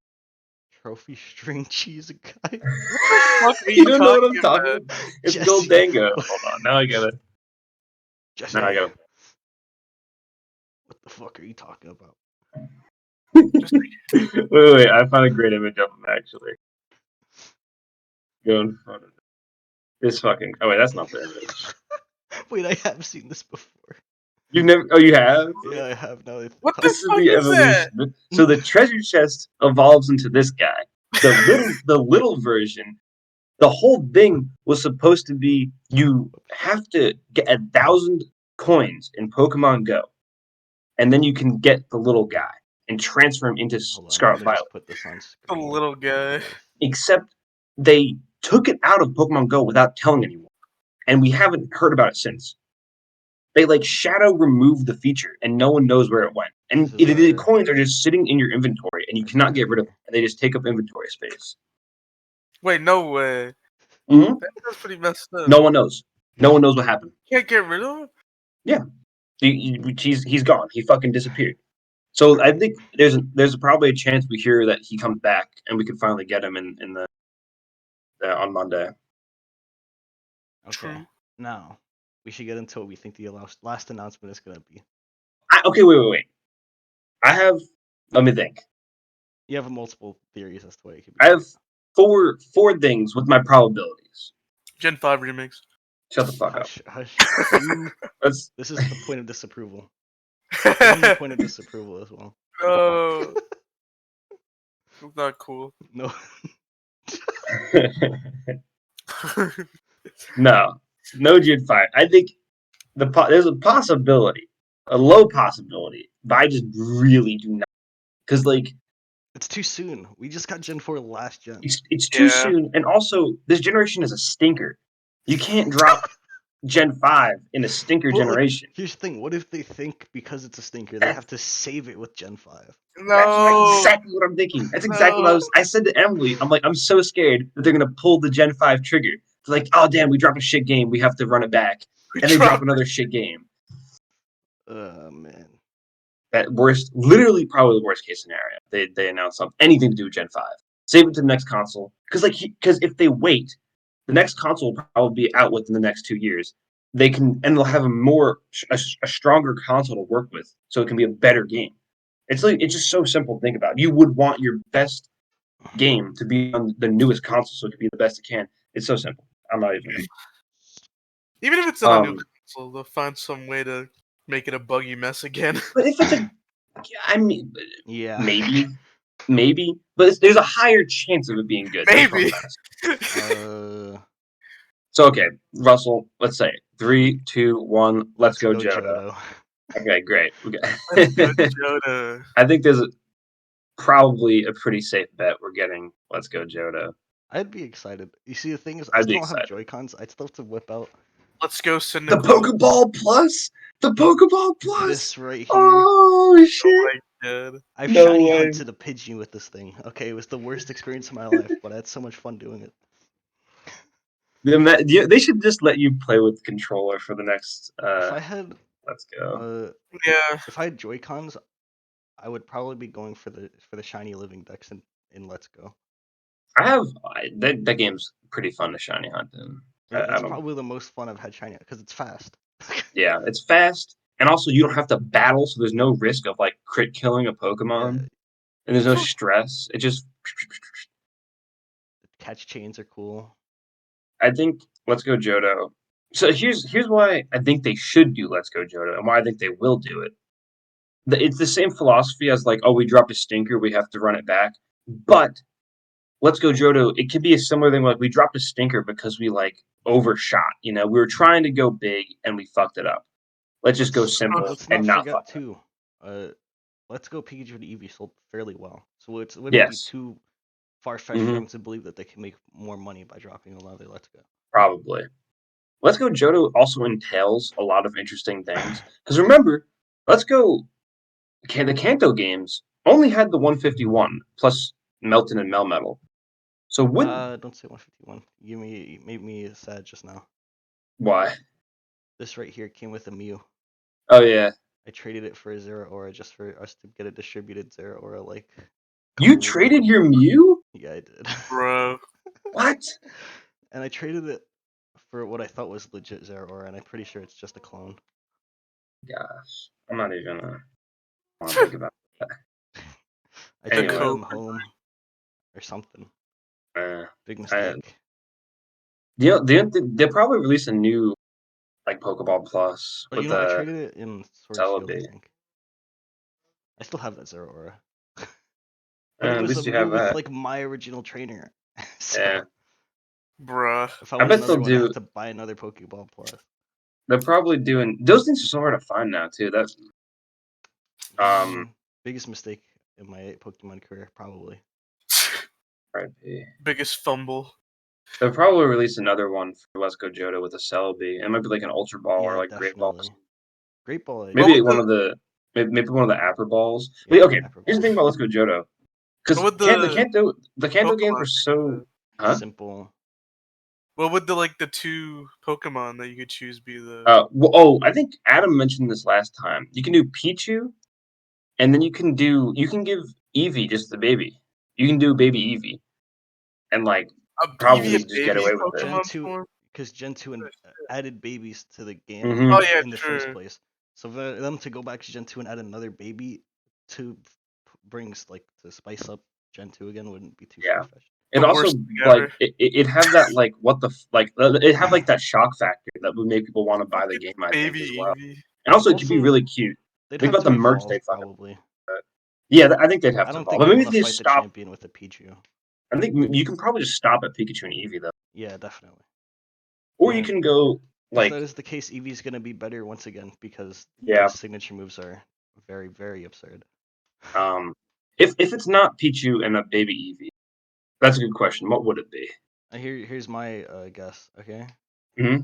Trophy string cheese guy. What the fuck are You don't know what I'm talking about? about? It's Jesse. Goldango. Hold on, now I get it. Jesse. Now I get it. What the fuck are you talking about? Wait, I found a great image of him actually. Go in front of it. This fucking. Oh wait, that's not the image. Wait, I have seen this before. You've never. Oh, you have. Yeah, I have now. What the This is fuck the is that? evolution. So the treasure chest evolves into this guy. The little version. The whole thing was supposed to be you have to get 1,000 coins in Pokemon Go, and then you can get the little guy and transfer him into Hold on, Scarlet let me just Violet. put this on The screen. little guy. Except they took it out of Pokemon Go without telling anyone, and we haven't heard about it since. They like shadow removed the feature, and no one knows where it went. And This is the our- coins are just sitting in your inventory, and you Right cannot get rid of here. them. And they just take up inventory space. Wait, no way. Mhm. That's pretty messed up. No one knows. No one knows what happened. Can't get rid of him? He's gone. He fucking disappeared. So I think there's probably a chance we hear that he comes back, and we can finally get him in the on Monday. Okay. True. Now we should get into what we think the last announcement is gonna be. Okay, wait. I have. Let me think. You have multiple theories as to why it could be. I have four things with my probabilities. Gen 5 remix. Shut the fuck up. Hush, hush. Let's. This is the point of disapproval. Give me the point of disapproval as well. No. It's not cool. No. no Gen 5. I think there's a possibility, a low possibility, but I just really do not. Because like It's too soon. We just got Gen 4 last gen. it's too Yeah. soon, and also this generation is a stinker. You can't drop Gen 5 in a stinker But, like, generation. here's the thing. What if they think because it's a stinker, they have to save it with Gen 5? That's No. exactly what I'm thinking. That's exactly what I said to Emily. I'm like, I'm so scared that they're gonna pull the Gen 5 trigger. They're like, oh damn, we dropped a shit game, we have to run it back. And they drop another shit game. Man. That worst, literally probably the worst case scenario. They announce something, anything to do with Gen 5. Save it to the next console. Because if they wait, the next console will probably be out within the next 2 years. And they'll have a stronger console to work with, so it can be a better game. It's just so simple to think about. You would want your best game to be on the newest console, so it can be the best it can. It's so simple. I'm not even. Even if it's not a new console, they'll find some way to make it a buggy mess again. But if it's I mean, Yeah. maybe, but there's a higher chance of it being good. Maybe. So okay, Russell, let's say 3, 2, 1. Let's go, Johto. Okay, great. Let's go, Johto. I think there's probably a pretty safe bet we're getting. Let's go, Johto. I'd be excited. You see, the thing is, I still don't have Joy-Cons. I'd still have to whip out. Let's go, The Pokeball Plus. The Pokeball Plus. This right here. Oh shit! Oh my god! I've shiny hunted a Pidgey with this thing. Okay, it was the worst experience of my life, but I had so much fun doing it. They should just let you play with the controller for the next. If I had, let's go. Yeah. If I had Joy-Cons, I would probably be going for the shiny living dex in Let's Go. That game's pretty fun to shiny hunt in. It's probably the most fun I've had shiny because it's fast. Yeah, it's fast, and also you don't have to battle, so there's no risk of like crit killing a Pokemon, and there's no stress. It just catch chains are cool. I think Let's Go Johto. So here's why I think they should do Let's Go Johto, and why I think they will do it. It's the same philosophy as like, oh, we dropped a stinker, we have to run it back. But Let's Go Johto, it could be a similar thing. Like we dropped a stinker because we like overshot. You know, we were trying to go big and we fucked it up. Let's just go simple and not fuck too. Let's Go Pikachu to Eevee sold fairly well, so it wouldn't be too far-fetched for them to believe that they can make more money by dropping another Let's Go. Probably. Let's Go Johto also entails a lot of interesting things. Because remember, Let's Go, the Kanto games only had the 151 plus Melton and Melmetal. So don't say 151. You made me sad just now. Why? This right here came with a Mew. Oh yeah. I traded it for a Zeraora just for us to get a distributed Zeraora like. You traded your Mew? Yeah, I did. Bro. What? And I traded it for what I thought was legit Zeraora, and I'm pretty sure it's just a clone. Gosh, I'm not even gonna think about that. I took him home or something. Big mistake. They'll probably release a new like Pokeball Plus. But with I traded it in Sword Shield, I think. I still have that Zeraora. At least you have that. With like my original trainer. So, yeah. Bruh. If I bet they'll do. I have to buy another Pokeball Plus. They're probably doing those things are so hard to find now too. That's biggest mistake in my Pokemon career, probably. Biggest fumble. They'll probably release another one for Let's Go Johto with a Celebi. It might be like an Ultra Ball or like Great Ball. Great Ball. Maybe one of the Apper Balls. Yeah, okay, here's the thing about Let's Go Johto. Because the Kanto games were so simple. What would the two Pokemon that you could choose be the? I think Adam mentioned this last time. You can do Pichu, and then you can give Eevee just the baby. You can do baby Eevee, and like probably just get away with Gen 2, because Gen 2 added babies to the game in the first place. So for them to go back to Gen 2 and add another baby brings like to spice up Gen 2 again wouldn't be too Yeah. far-fetched. It The also worst thing like ever. it have that like what the like it have like that shock factor that would make people want to buy the game. I think Baby as well, Eevee. and also it could be Also, really cute. they'd Think have about to the merch evolve they fucking. probably. Yeah, I think they'd have I to don't evolve. think But they maybe want they to just fight the stop. champion with a Pichu. I think you can probably just stop at Pikachu and Eevee though, Yeah, definitely. or Yeah. you can go If like that is the case, Eevee's gonna be better once again because yeah. those signature moves are very, very absurd. If it's not Pichu and a baby Eevee, that's a good question. What would it be? Here's my guess. Okay, Hmm.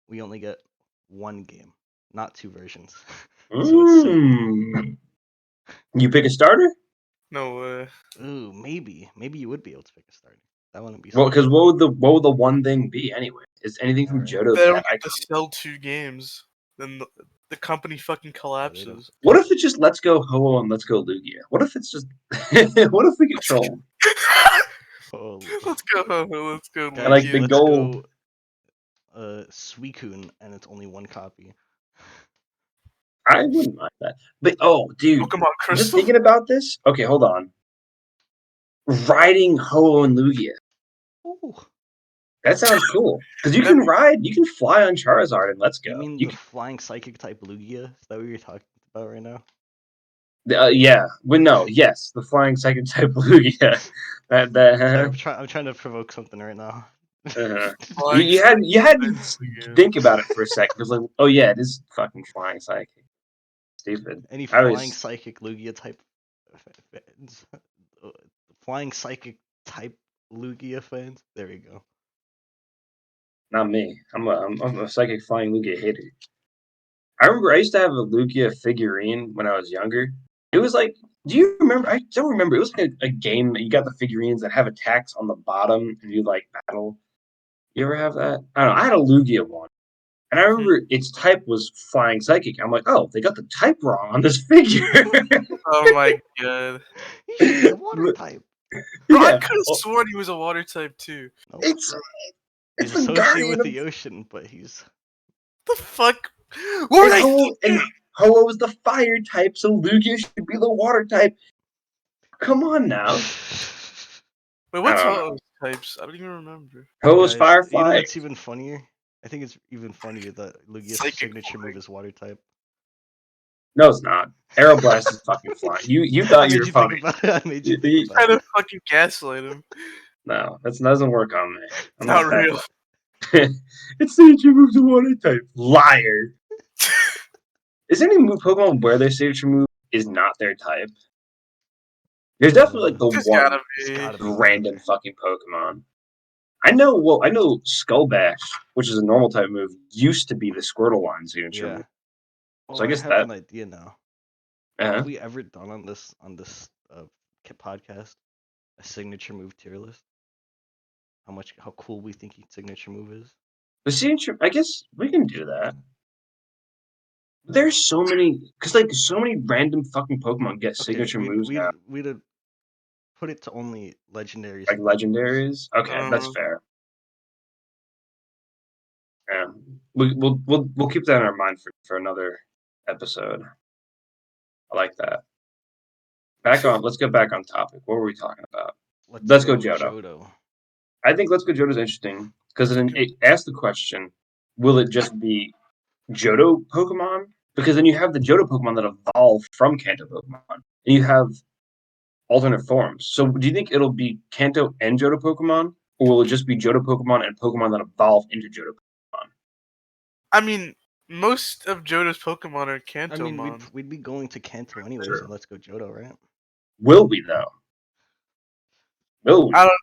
we only get one game, not 2 versions. So it's simple. You pick a starter? No way. Ooh, maybe you would be able to pick a starter. That wouldn't be. Well, So because bad. what would the one thing be anyway? Is anything from Alright. Johto They don't that get to iconic? sell 2 games. Then the company fucking Yeah, they don't. collapses. What if it's just Let's Go Ho and Let's Go Lugia? What if it's just what if we get trolled? Holy. Let's go. Let's go. Guys, like the Lugia. let's gold. go. Suicune, and it's only 1 copy. I wouldn't mind that. But oh, dude, Pokemon just Crystal. thinking about this. Okay, hold on. Riding Ho and Lugia. Ooh. That sounds cool. Because you can ride, you can fly on Charizard and Let's Go. You mean You the flying psychic type Lugia? Is that what you're talking about right now? yeah. Well, no. Yes, the flying second type Lugia. I'm trying to provoke something right now. You, you had to think about it for a second. It was like, oh yeah, it is fucking flying psychic. Stupid. Any I flying was psychic Lugia type fans? Flying psychic type Lugia fans? There we go. not me. I'm a psychic flying Lugia hater. I remember I used to have a Lugia figurine when I was younger. It was like, do you remember? I don't remember. It was like a game that you got the figurines that have attacks on the bottom and you like battle. You ever have that? I don't know. I had a Lugia one. And I remember its type was flying psychic. I'm like, oh, they got the type wrong on this figure. Oh my god. He should be a water type. Bro, I Yeah, could have sworn he was a water type too. No, it's he's the associated guardian with of the ocean, but he's The fuck? What were they Ho and thinking? Ho was the fire type, so Lugia should be the water type. Come on now. Wait, what's I don't all those types? I don't even remember. Ho was guys. fire You know fire. what's even funnier? I think it's even funnier that Lugia's Psychic signature flying. move is water type. No, it's not. Aeroblast is fucking flying. You I thought you made were you think funny. about it. I made you You- think you- about Trying it. to fucking gaslight him. No, that doesn't work on me. It's I'm not that real. bad. It's signature moves a water type. Liar. Is there any Pokemon where their signature move is not their type? There's definitely like the Just one gotta It's be. gotta be random water. fucking Pokemon. I know. Well, I know Skull Bash, which is a normal type move, used to be the Squirtle line signature Yeah. move. Oh, So I guess have that. an idea now. Uh-huh. Have we ever done on this podcast a signature move tier list? How cool we think each signature move is? The signature. I guess we can do that. There's so many, because like so many random fucking Pokemon get Okay, signature moves now, we'd put it to only legendary. like legendaries. Okay, that's Uh, fair. Yeah, we'll keep that in our mind for another episode. I like that. Back on. Let's get back on topic. What were we talking about? Let's go Johto. I think Let's Go Johto is interesting because it asks the question: will it just be Johto Pokemon? Because then you have the Johto Pokemon that evolve from Kanto Pokemon, and you have alternate forms. So do you think it'll be Kanto and Johto Pokemon, or will it just be Johto Pokemon and Pokemon that evolve into Johto Pokemon? I mean, most of Johto's Pokemon are I mean, Kantomon. we'd be going to Kanto anyways, True. so let's go Johto, right? Will we though? Will we? I don't.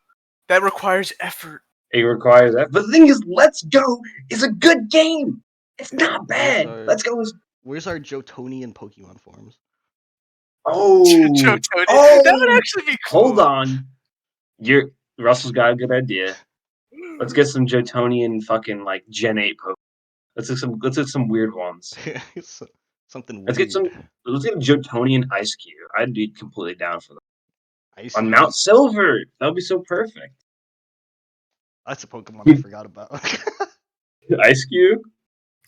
That requires effort. It requires that. But the thing is, Let's Go is a good game. It's not bad. Let's Go is. Where's our Jotonian Pokemon forms? Oh, Johto. oh, That would actually be cool. hold on. Russell's got a good idea. Let's get some Jotonian fucking like Gen 8 Pokemon. Let's get some weird ones. Something weird. Let's get a Jotonian Ice Cube. I'd be completely down for that. Ice On Cube. Mount Silver. That would be so perfect. That's a Pokemon I forgot about. Ice Cube?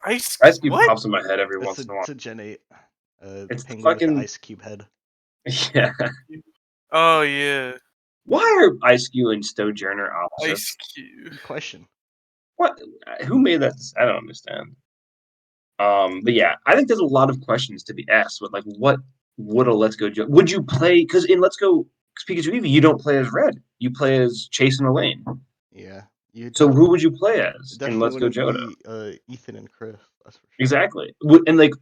Ice Ice Cube what? pops in my head every once It's in a while. a Gen 8. The It's the penguin with the fucking ice cube head. yeah. Oh yeah, Why are Ice Cube and Sojourner opposites? Ice Cube. Good question. What? Who made that? I don't understand. But yeah, I think there's a lot of questions to be asked with like, what would a Let's Go Johto? Would you play? Because in Let's Go Pikachu Eevee, you don't play as Red. You play as Chase and Elaine. Yeah, you So who would you play as in definitely Let's Go wouldn't Johto? be Ethan and Chris. That's for sure. Exactly. And like,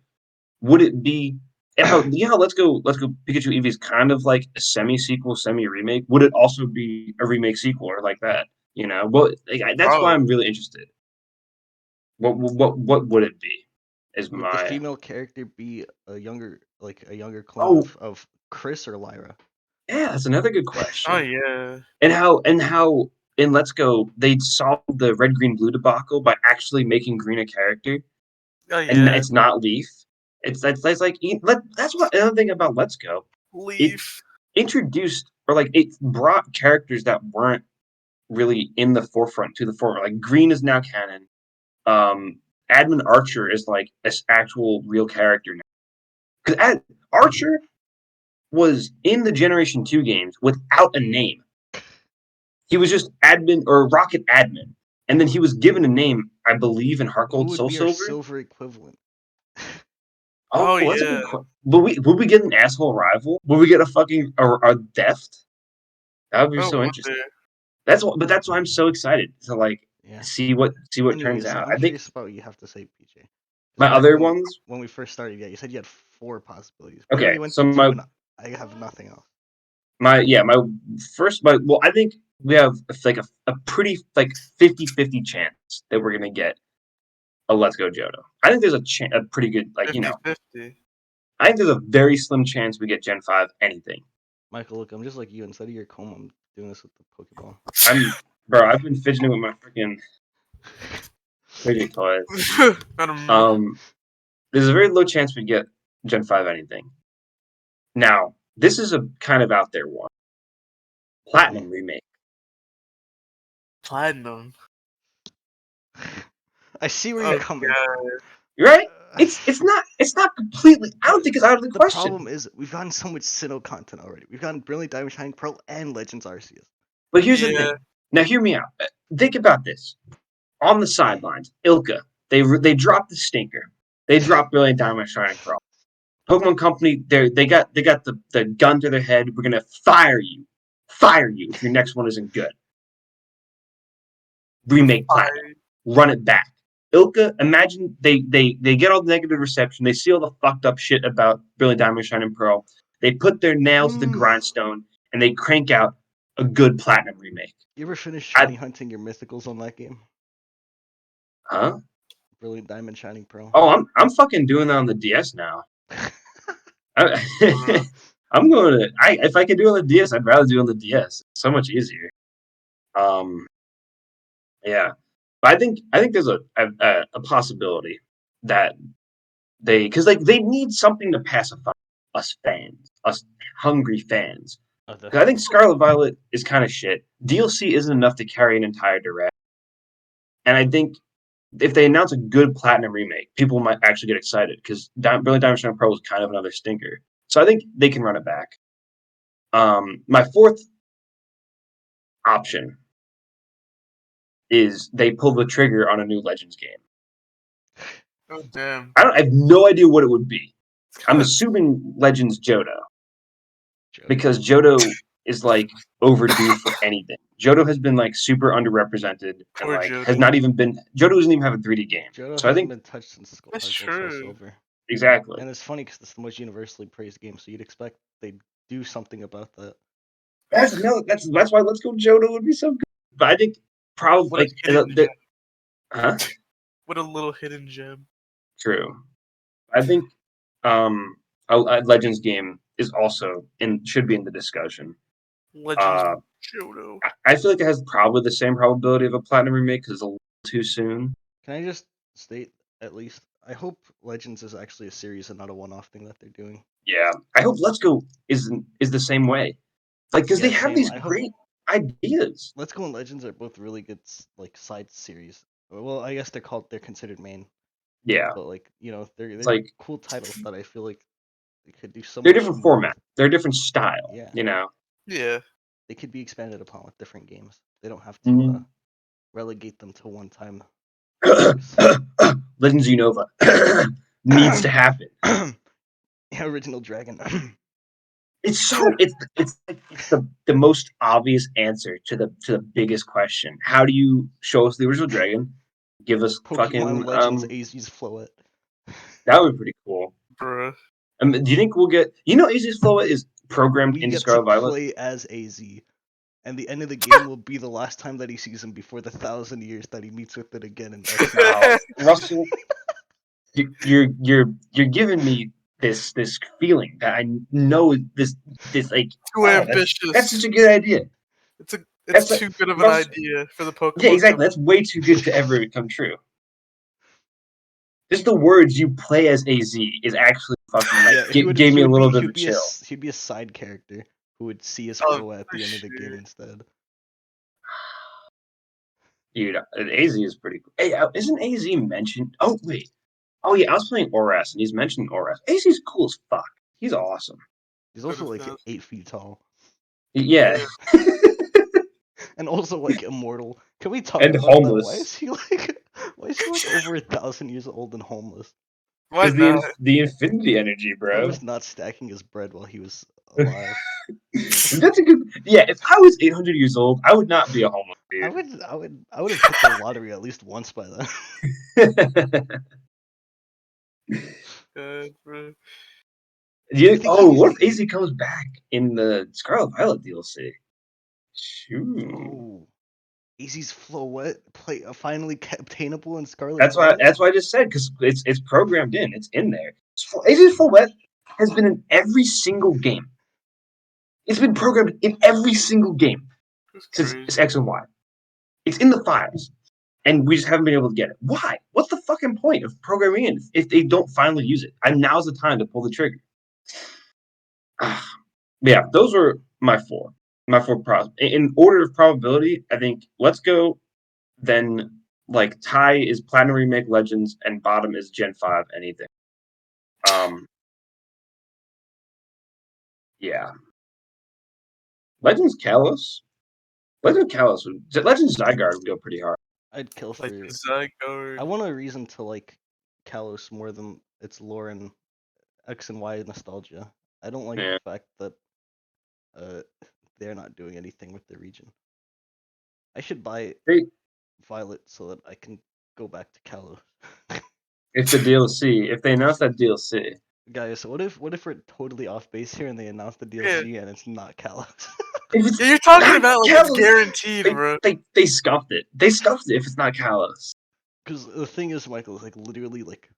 would it be? And how you know how Let's Go Pikachu Eevee is kind of like a semi-sequel, semi-remake. Would it also be a remake sequel or like that? You know, well, that's why I'm Probably. really interested. What would it be? Is Would the my female character be a younger clone oh of Chris or Lyra? yeah, that's another good Oh question. yeah. And how in Let's Go they solved the red green blue debacle by actually making Green a character, Oh and yeah. it's not Leaf. That's like that's what another thing about Let's Go. It Leaf. introduced or like it brought characters that weren't really in the forefront to the forefront. Like Green is now canon. Admin Archer is like this actual real character now. Because Archer was in the Generation 2 games without a name. He was just admin or Rocket Admin. And then he was given a name, I believe, in Heart Who Gold would Soul be our Silver. silver equivalent? Oh That's a yeah. good question. Would we get an asshole rival? Would we get a fucking a Deft? That would be I so interesting. wonder. But that's why I'm so excited to like Yeah. see what turns Anyways, out. I'm I think curious about what you have to say, PJ. 'Cause my back other ones. when we first started, yeah, you said you had 4 possibilities. But then Okay, you went so to 2, my and I have nothing else. my yeah my first my well I think we have like a pretty like 50-50 chance that we're gonna get a Let's Go Johto. I think there's a pretty good like 50-50. I think there's a very slim chance we get Gen 5 anything. Michael, look, I'm just like you. Instead of your comb, I'm doing this with the Pokeball. I've been fidgeting with my freaking fidget toys. I There's a very low chance we get Gen 5 anything. Now, this is a kind of out there one. Platinum remake. Platinum. I see where Oh you're coming from. god. You're right? Uh, It's not completely I don't think it's out of the The question. problem is we've gotten so much Sinnoh content already. We've gotten Brilliant Diamond, Shining Pearl, and Legends Arceus. But here's the Yeah. thing. Now hear me out. Think about this. On the sidelines, Ilka, they dropped the stinker. They dropped Brilliant Diamond Shining Pearl. Pokemon Company, they got the gun to their head. We're gonna fire you if your next one isn't good. Remake Platinum, run it back. Ilka, imagine they get all the negative reception. They see all the fucked up shit about Brilliant Diamond Shining Pearl. They put their nails to the grindstone and they crank out a good Platinum remake. You ever finish shiny hunting your mythicals on that game? Huh? Brilliant Diamond, Shining Pearl. Oh, I'm fucking doing that on the DS now. I'm going to. If I could do it on the DS, I'd rather do it on the DS. It's so much easier. Yeah, but I think there's a possibility that because like they need something to pacify us fans, us hungry fans. Because I think Scarlet Violet is kind of shit. DLC isn't enough to carry an entire direct, and I think if they announce a good Platinum remake, people might actually get excited because Brilliant Diamond Shining Pearl was kind of another stinker. So I think they can run it back. My fourth option is they pull the trigger on a new Legends game. Oh damn. I have no idea what it would be. I'm assuming Legends Johto because Johto is like overdue for anything. Johto has been like super underrepresented and like has not even been. Johto doesn't even have a 3D game. Johto so I think hasn't been touched since That's Heart Gold, Soul true. Silver. Exactly. And it's funny because it's the most universally praised game, so you'd expect they'd do something about that. That's why Let's Go Johto would be so good. But I think probably like huh? What a little hidden gem. True. I think a Legends game is also should be in the discussion. Legends Johto. I feel like it has probably the same probability of a Platinum remake because it's a little too soon. Can I just state at least I hope Legends is actually a series and not a one-off thing that they're doing. Yeah, I hope Let's Go is the same way. Like because they have these great ideas. Let's Go and Legends are both really good like side series. Well, I guess they're considered main. Yeah, But like they're like cool titles that I feel like They could do so They're a much different more format. They're a different style. Yeah. You know. Yeah. They could be expanded upon with different games. They don't have to Mhm. relegate them to one time. Legends Unova needs to happen. Original Dragon. It's so it's like it's the most obvious answer to the biggest question. How do you show us the original dragon? Give us Pokemon fucking Legends AZ's Floette. that would be pretty cool. Bruh. Do you think we'll get AZ's Floette is programmed We into get to Scarlet Violet? play as AZ. And the end of the game will be the last time that he sees him before the 1,000 years that he meets with it again in X. Wow. Russell, you're giving me this feeling that I know this like Too that's ambitious. such a good idea. It's That's too good of an Russell- idea for the Pokemon. Yeah, exactly. company. That's way too good to ever come true. Just the words you play as AZ is actually fucking like gave me a little bit of a chill. He'd be a side character who would see his Oh, Floette at the for end of the game sure. instead. Dude, AZ is pretty cool. Hey, isn't AZ mentioned? Oh wait. Oh yeah, I was playing Oras and he's mentioned Oras. AZ's cool as fuck. He's awesome. He's also like Understand. 8 feet tall. Yeah. And also like immortal. Can we talk And about homeless. that? Why is he like over 1,000 years old and homeless? Why Because not? the infinity energy, He bro. was not stacking his bread while he was alive. That's a good. Yeah, if I was 800 years old, I would not be a homeless I dude. would have hit the lottery at least once by then. Bro. You think what if he's- AZ comes back in the Scarlet Violet DLC? Shoot. Oh, AZ's Floette finally obtainable in Scarlet That's why. Violet? That's why I just said because it's programmed in. It's in there. AZ's Floette has been in every single game. It's been programmed in every single game That's since crazy. it's X and Y. It's in the files, and we just haven't been able to get it. Why? What's the fucking point of programming in if they don't finally use it? And now's the time to pull the trigger. Yeah, those were my four. My four pros. In order of probability, I think let's go. Then like tie is Platinum Remake Legends, and bottom is Gen 5 anything. Yeah. Legends Kalos. Legends Zygarde would go pretty hard. I'd kill for Like it. Zygarde. I want a reason to like Kalos more than its lore and X and Y nostalgia. I don't like Yeah. the fact that they're not doing anything with the region. I should buy They- Violet so that I can go back to Kalos. It's the DLC. If they announce that DLC, Guys, what if we're totally off base here and they announce the DLC and it's not Kalos? if it's Yeah, you're talking not about like it's Kalos, guaranteed, bro. they scuffed it. They scuffed it if it's not Kalos. Because the thing is, Michael, is like literally like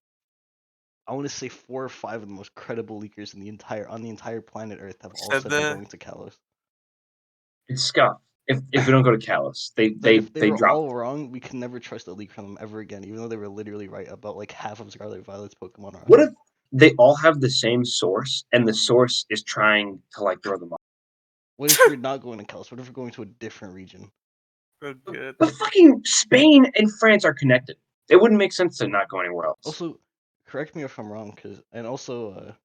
I want to say 4 or 5 of the most credible leakers on the entire planet Earth have all Said said they're that. going to Kalos. It's scuffed. If we don't go to Kalos, Then if they were drop. all wrong, we can never trust a leak from them ever again, even though they were literally right about like half of Scarlet Violet's Pokemon are. What if they all have the same source and the source is trying to like throw them off? What if we're not going to Kalos? What if we're going to a different region? Oh, good. But fucking Spain and France are connected. It wouldn't make sense to not go anywhere else. Also, correct me if I'm wrong, and also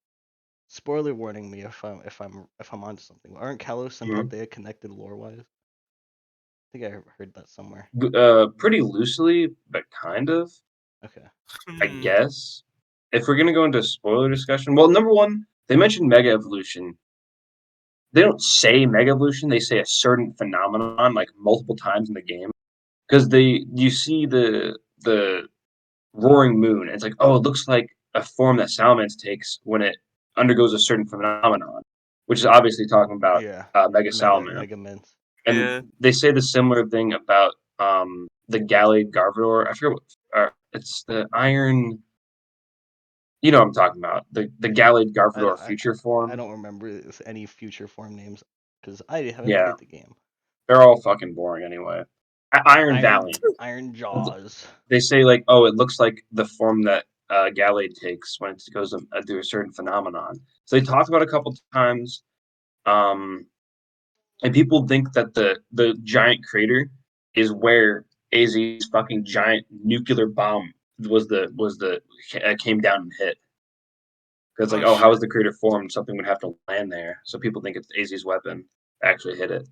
spoiler warning me if I'm onto something. Aren't Kalos and Mhm. Paldea connected lore wise? I think I heard that somewhere. Pretty loosely, but kind of. Okay. I guess. If we're gonna go into spoiler discussion, well, number one, they mentioned Mega Evolution. They don't say Mega Evolution; they say a certain phenomenon like multiple times in the game. Because you see the roaring moon. And it's like, oh, it looks like a form that Salamence takes when it undergoes a certain phenomenon, which is obviously talking about Yeah. Mega Salamence. Mega Mint. And Yeah. they say the similar thing about the Gallade Gardevoir. I forget what it's the Iron. You know what I'm talking about. The Gallade Gardevoir future form. I don't remember any future form names because I haven't Yeah. played the game. They're all fucking boring anyway. Iron Valley. Iron Jaws. They say like, oh, it looks like the form that Gallade takes when it goes through a certain phenomenon. So they talked about it a couple times, and people think that the giant crater is where AZ's fucking giant nuclear bomb came down and hit. Because like, Oh, oh, how shit. is the crater formed? Something would have to land there, so people think it's AZ's weapon actually hit it,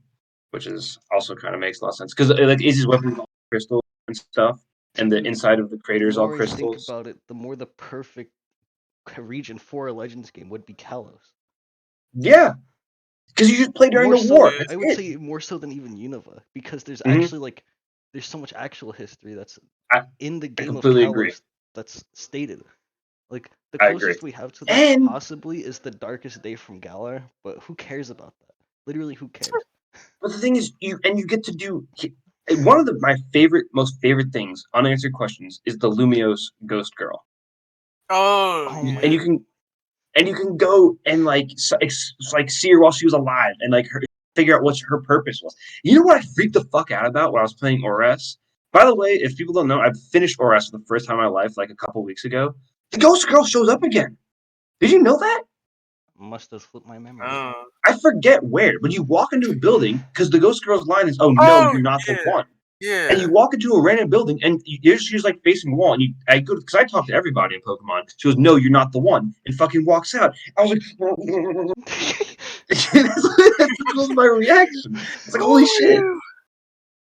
which is also kind of makes a lot of sense. Because like AZ's weapon is all crystal and stuff, and the Dude, inside of the crater the is all more I think crystals. about it, the more the perfect region for a Legends game would be Kalos. Yeah, because you just play during More the so, war. That's I would it. say more so than even Unova, because there's Mhm. actually like there's so much actual history that's I- in the game of completely agree. Kalos that's stated. Like the I agree. closest we have to that And possibly is the Darkest Day from Galar, but who cares about that? Literally, who cares? but the thing is, you get to do one of my most favorite things, unanswered questions, is the Lumios Ghost Girl, Oh, Oh yeah. my and you can go and like like see her while she was alive, and like figure out what her purpose was. You know what I freaked the fuck out about when I was playing Ores? By the way, if people don't know, I finished Ores for the first time in my life like a couple weeks ago. The Ghost Girl shows up again. Did you know that? Must have slipped my memory. Oh. I forget where, but you walk into a building because the Ghost Girl's line is, "Oh no, Oh, you're not the yeah. one." And you Yeah. walk into a random building, and she's like facing a wall, and I go because I talk to everybody in Pokemon. She goes, "No, you're not the one," and fucking walks out. I was like, that was my reaction. It's like, holy Oh, shit! yeah.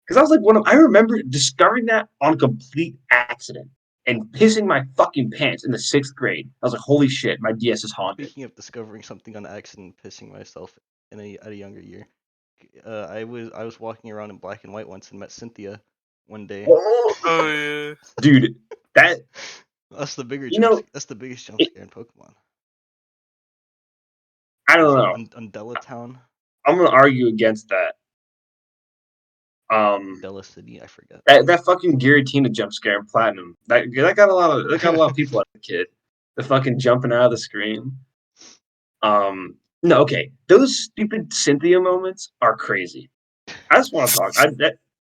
Because I was like, I remember discovering that on complete accident and pissing my fucking pants in the 6th grade. I was like, holy shit, my DS is haunted. Speaking of discovering something on accident, and pissing myself at a younger year, I was walking around in black and white once and met Cynthia one day. Oh, Oh, yeah. dude, that That's the bigger you know, That's the biggest jump it, scare in Pokemon. I don't Was it know. on Delatown? I'm gonna argue against that. Della City, I forget. That fucking Giratina jump scare in Platinum. That got a lot of people as a kid. The fucking jumping out of the screen. No, okay. Those stupid Cynthia moments are crazy. I just want to talk.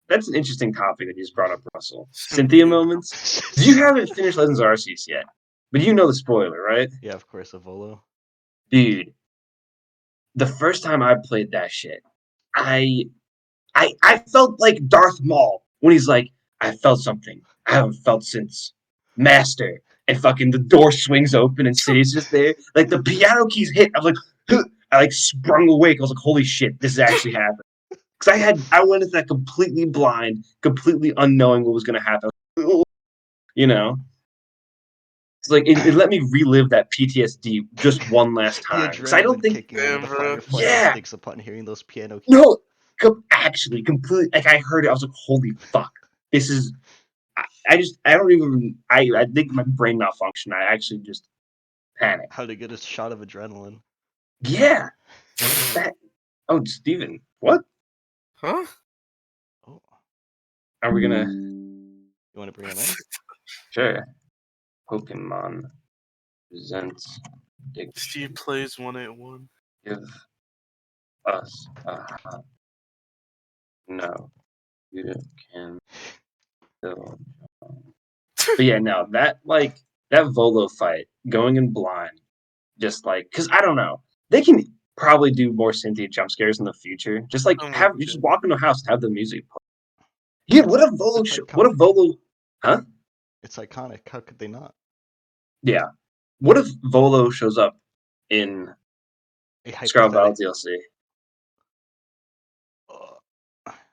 That's an interesting topic that you just brought up, Russell. Cynthia moments. You haven't finished Legends Arceus yet, but you know the spoiler, right? Yeah, of course, Avolo. Dude, the first time I played that shit, I felt like Darth Maul when he's like, I felt something I haven't felt since Master. And fucking the door swings open and City's just there. Like the piano keys hit. I was like, huh. I like sprung awake. I was like, holy shit, this is actually happening. Because I went into that completely blind, completely unknowing what was gonna happen. You know? It's like it let me relive that PTSD just one last The time. Because I don't adrenaline think kicking in, Damn, the bro. fight or flight yeah. instincts upon hearing those piano keys. No, actually, completely. Like I heard it, I was like, "Holy fuck! This is." I don't even. I think my brain malfunctioned. I actually just panicked. How to get a shot of adrenaline. Yeah. That. Oh, Steven, what Huh? Oh, are we gonna? you want to bring him in? Sure. Pokemon presents. Steve plays 181. Give us a hot. No, you can still. But yeah, no, that Volo fight going in blind, just like because I don't know, they can probably do more Cynthia jump scares in the future. Just like Oh, have you shit. just walk into a house and have the music play. Yeah, what if Volo? It's What if iconic. Volo? Huh? It's iconic. How could they not? Yeah. What if Volo shows up in A Scarlet Violet hypothetical. DLC?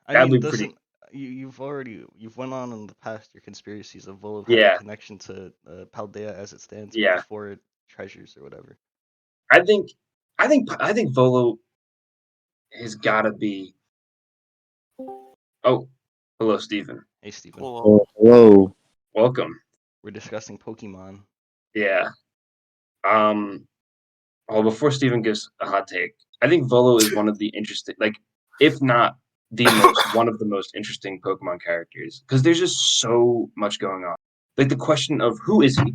I That'd mean, be pretty. doesn't you've went on in the past your conspiracies of Volo having Yeah, connection to Paldea as it stands yeah. before it treasures or whatever. I think Volo has got to be. Oh, hello, Stephen. Hey, Steven. Hold Hello. Welcome. We're discussing Pokemon. Yeah. Um. Well, before Steven gives a hot take, I think Volo is one of the interesting, like, if not the most, one of the most interesting Pokemon characters because there's just so much going on. Like the question of who is he,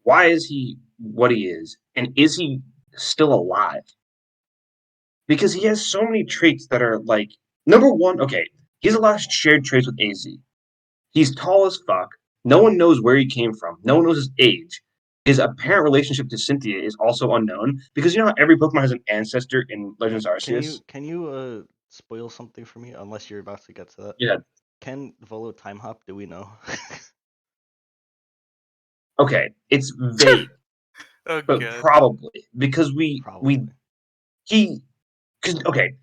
why is he what he is, and is he still alive? Because he has so many traits that are like number one. Okay, he has a lot of shared traits with AZ. He's tall as fuck. No one knows where he came from. No one knows his age. His apparent relationship to Cynthia is also unknown because you know how every Pokemon has an ancestor in Legends Arceus. Can you spoil something for me? Unless you're about to get to that. Yeah. Can Volo time hop? Do we know? Okay, it's vague. Oh but god. probably because Probably. because okay,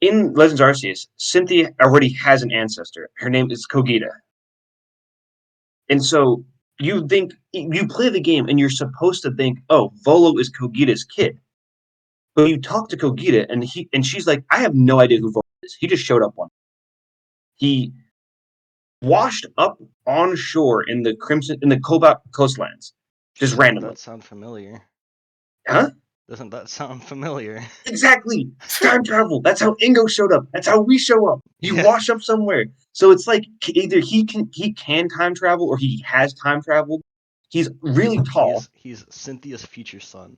in Legends Arceus, Cynthia already has an ancestor. Her name is Kogita, and so you think you play the game and you're supposed to think, oh, Volo is Kogita's kid. But you talk to Kogita and she's like, I have no idea who Volo is. He just showed up one. He washed up on shore in the Cobalt coastlands, just Doesn't randomly. that sound familiar? Huh? Doesn't that sound familiar? Exactly. Time travel. That's how Ingo showed up. That's how we show up. You Yeah. wash up somewhere. So it's like either he can time travel or he has time traveled. He's really tall. He's Cynthia's future son.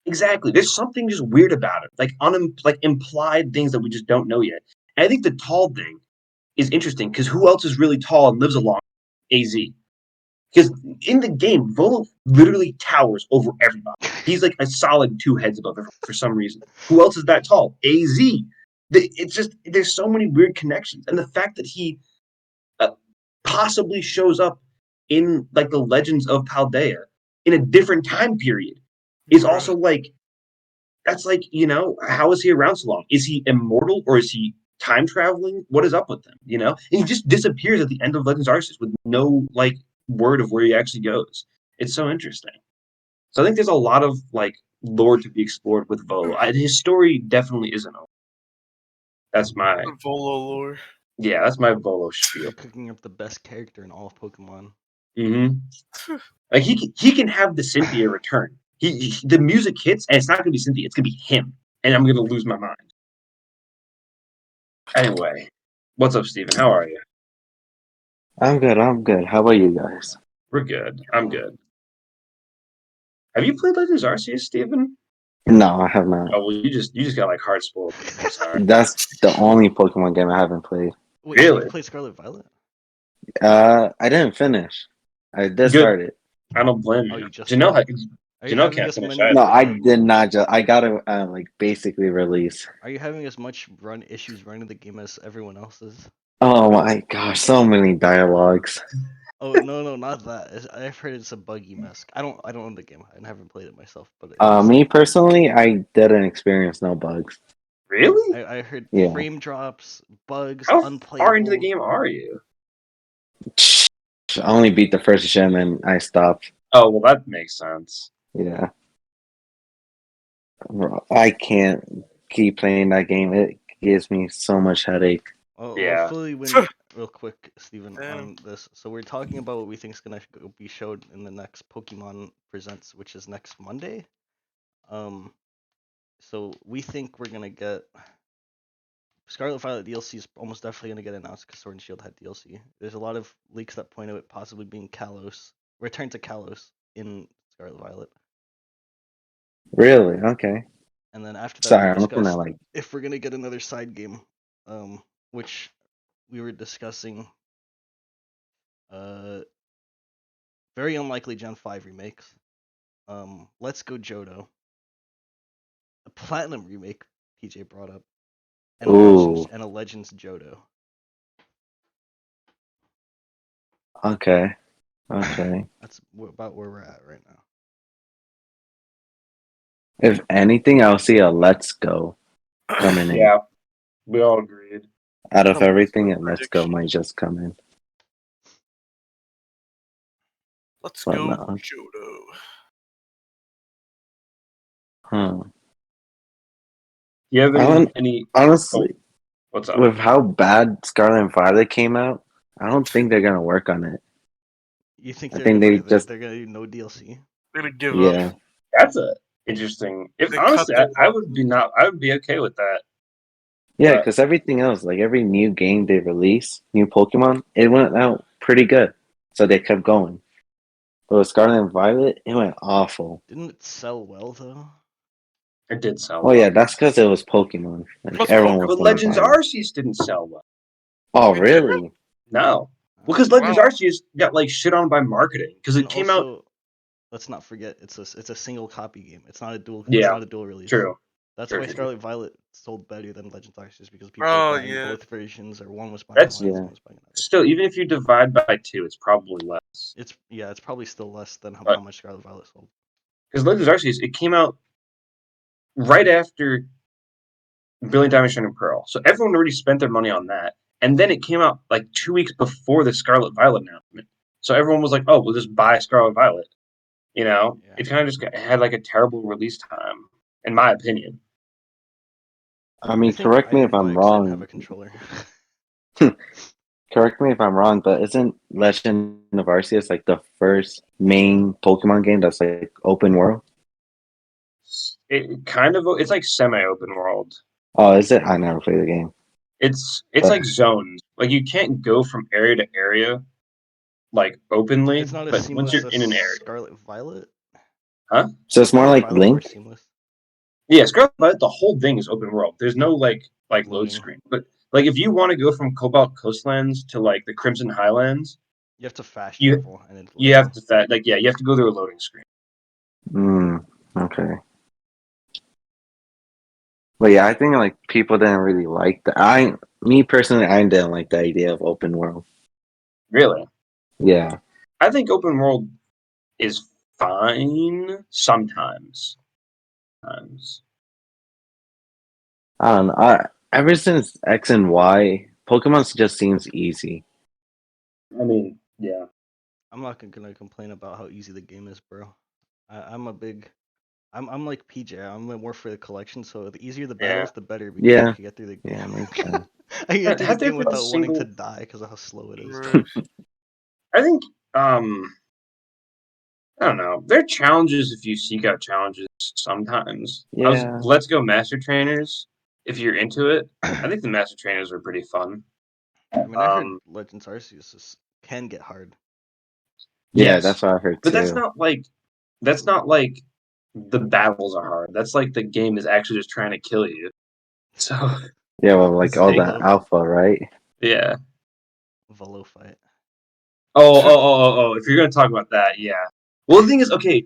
Exactly. There's something just weird about it, like implied things that we just don't know yet. And I think the tall thing is interesting because who else is really tall and lives along AZ? Because in the game, Volo literally towers over everybody. He's like a solid 2 heads above everyone for some reason. Who else is that tall? AZ. It's just there's so many weird connections, and the fact that he possibly shows up in like the Legends of Paldea in a different time period is also like that's like how is he around so long? Is he immortal or is he time traveling? What is up with him? And he just disappears at the end of Legends Arceus with no like word of where he actually goes. It's so interesting. So I think there's a lot of like lore to be explored with Volo. His story definitely isn't over. That's my Volo lore. that's my Volo You're spiel. cooking up the best character in all of Pokemon. Like he can have the Cynthia return. The music hits and it's not gonna be Cynthia. It's gonna be him, and I'm gonna lose my mind. Anyway, what's up, Steven? How are you? I'm good. I'm good. How about you guys? We're good. I'm good. Have you played Legends Arceus, Steven? No, I have not. Oh well, you just got like heart spoiled. I'm sorry. That's the only Pokemon game I haven't played. Wait, so Really? you played Scarlet Violet? I didn't finish. I did Good. start it. I don't blame Oh, you. you just Janelle, started. Are you having can't as finish many? either. No, I did not. I got it like basically release. Are you having as much run issues running the game as everyone else is? Oh my gosh, so many dialogues. Oh no, not that. I've heard it's a buggy mess. I don't own the game. I haven't played it myself, but Me personally, I didn't experience no bugs. Really? I heard Yeah. frame drops, bugs, How unplayable. far into the game are you? I only beat the first gym and I stopped. Oh well, that makes sense. Yeah. Bro, I can't keep playing that game. It gives me so much headache. Well, Yeah. fill you in real quick, Steven, on this. So we're talking about what we think is gonna be showed in the next Pokemon Presents, which is next Monday. So we think we're gonna get Scarlet Violet DLC is almost definitely gonna get announced because Sword and Shield had DLC. There's a lot of leaks that point to it possibly being Kalos, Return to Kalos in Scarlet Violet. Really? Okay. And then after that, Sorry, we I'm looking at discussed like if we're gonna get another side game, which we were discussing. Very unlikely Gen 5 remakes. Let's Go Johto. A Platinum remake, PJ brought up. And Ooh. a Legends Johto. Okay. Okay. That's about where we're at right now. If anything, I'll see a Let's Go coming in. Yeah, we all agreed. Out of I'm everything, a listening to Let's Go predictions. might just come in. Let's But go, no. Johto. Huh. You have any? Honestly, What's up? with how bad Scarlet and Violet came out, I don't think they're gonna work on it. You think I they're think gonna, they just they're gonna do no DLC? They're gonna give yeah. up. That's a interesting. If They honestly, cut I would be not. I would be okay with that. Yeah, But- because everything else, like every new game they release, new Pokemon, it went out pretty good. So they kept going. But with Scarlet and Violet, it went awful. Didn't it sell well though? It did sell. Oh well. yeah, that's because it was Pokemon. Like Plus everyone Pokemon. was But going Legends to buy it. Arceus didn't sell well. Oh It did? really? No, because Legends Wow. Arceus got like shit on by marketing because it And came out. also, let's not forget it's a single copy game. It's not a dual. Yeah, It's not a dual release. True. That's Sure, why sure, sure. Scarlet Violet sold better than Legends Arceus because people Oh were buying yeah. both versions, or one was buying That's one, Yeah. one was buying another. still, even if you divide by 2, it's probably less. It's probably still less than how But much Scarlet Violet sold. because Legends Arceus, it came out right after Brilliant Diamond, Shining Pearl, so everyone already spent their money on that, and then it came out like 2 weeks before the Scarlet Violet announcement. So everyone was like, "Oh, we'll just buy Scarlet Violet." You know, Yeah. it kind of just had like a terrible release time, in my opinion. I mean, I think correct I me if didn't buy I'm it 'cause I didn't have wrong. a controller. Correct me if I'm wrong, but isn't Legend of Arceus like the first main Pokemon game that's like open world? It kind of it's like semi-open world. Oh, is it? I never played the game. It's But- like zones. Like you can't go from area to area like openly, It's not as but once seamless you're as in an area, Scarlet Violet. huh? So it's more Scarlet like Violet more Link. seamless. Yeah, Scarlet Violet, the whole thing is open world. There's no like load Loading. screen. But like if you want to go from Cobalt Coastlands to like the Crimson Highlands, You have to fast You- travel, and it's you have to you have to go through a loading screen. Okay. But yeah, I think like people didn't really like that. Me personally, I didn't like the idea of open world. Really, Yeah. I think open world is fine sometimes. Times. I don't know. Ever since X and Y, Pokemon just seems easy. I mean, yeah. I'm not gonna complain about how easy the game is, bro. I'm a big. I'm like PJ. I'm more for the collection, so the easier the Yeah. battles, the better. Because Yeah. I can get through the game. Yeah, makes sense. I can get through the Has there game been a without wanting to single- die because of how slow it is. Right. I think I don't know. There are challenges if you seek out challenges sometimes. Yeah. Let's Go Master Trainers, if you're into it. I think the Master Trainers were pretty fun. I mean, I heard Um, Legends Arceus can get hard. Yeah, Yes. that's what I heard But too. that's not like the battles are hard. That's like the game is actually just trying to kill you. So Yeah, well, like all the Volo. alpha, right? yeah. Volo fight. Oh. If you're gonna talk about that, yeah. Well, the thing is, okay,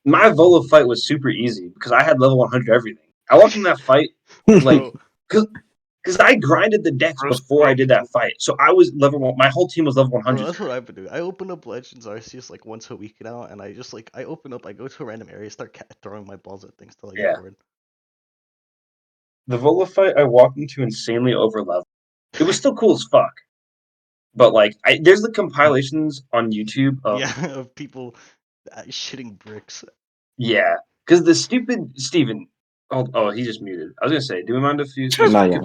my Volo fight was super easy because I had level 100 everything. I walked in that fight like Bro, because I grinded the decks Roast before I broke. did that fight, so I was level 1. My whole team was level 100. bro, that's what I've been doing. I open up Legends Arceus like once a week now, and I just like I open up, I go to a random area, start throwing my balls at things till I Yeah. get bored. The Vola fight, I walked into insanely over level. It was still cool as fuck, but like, there's the compilations on YouTube of Yeah, of people shitting bricks. yeah, because the stupid Steven. Oh, he just muted. I was gonna say, do we mind if you? No, yeah.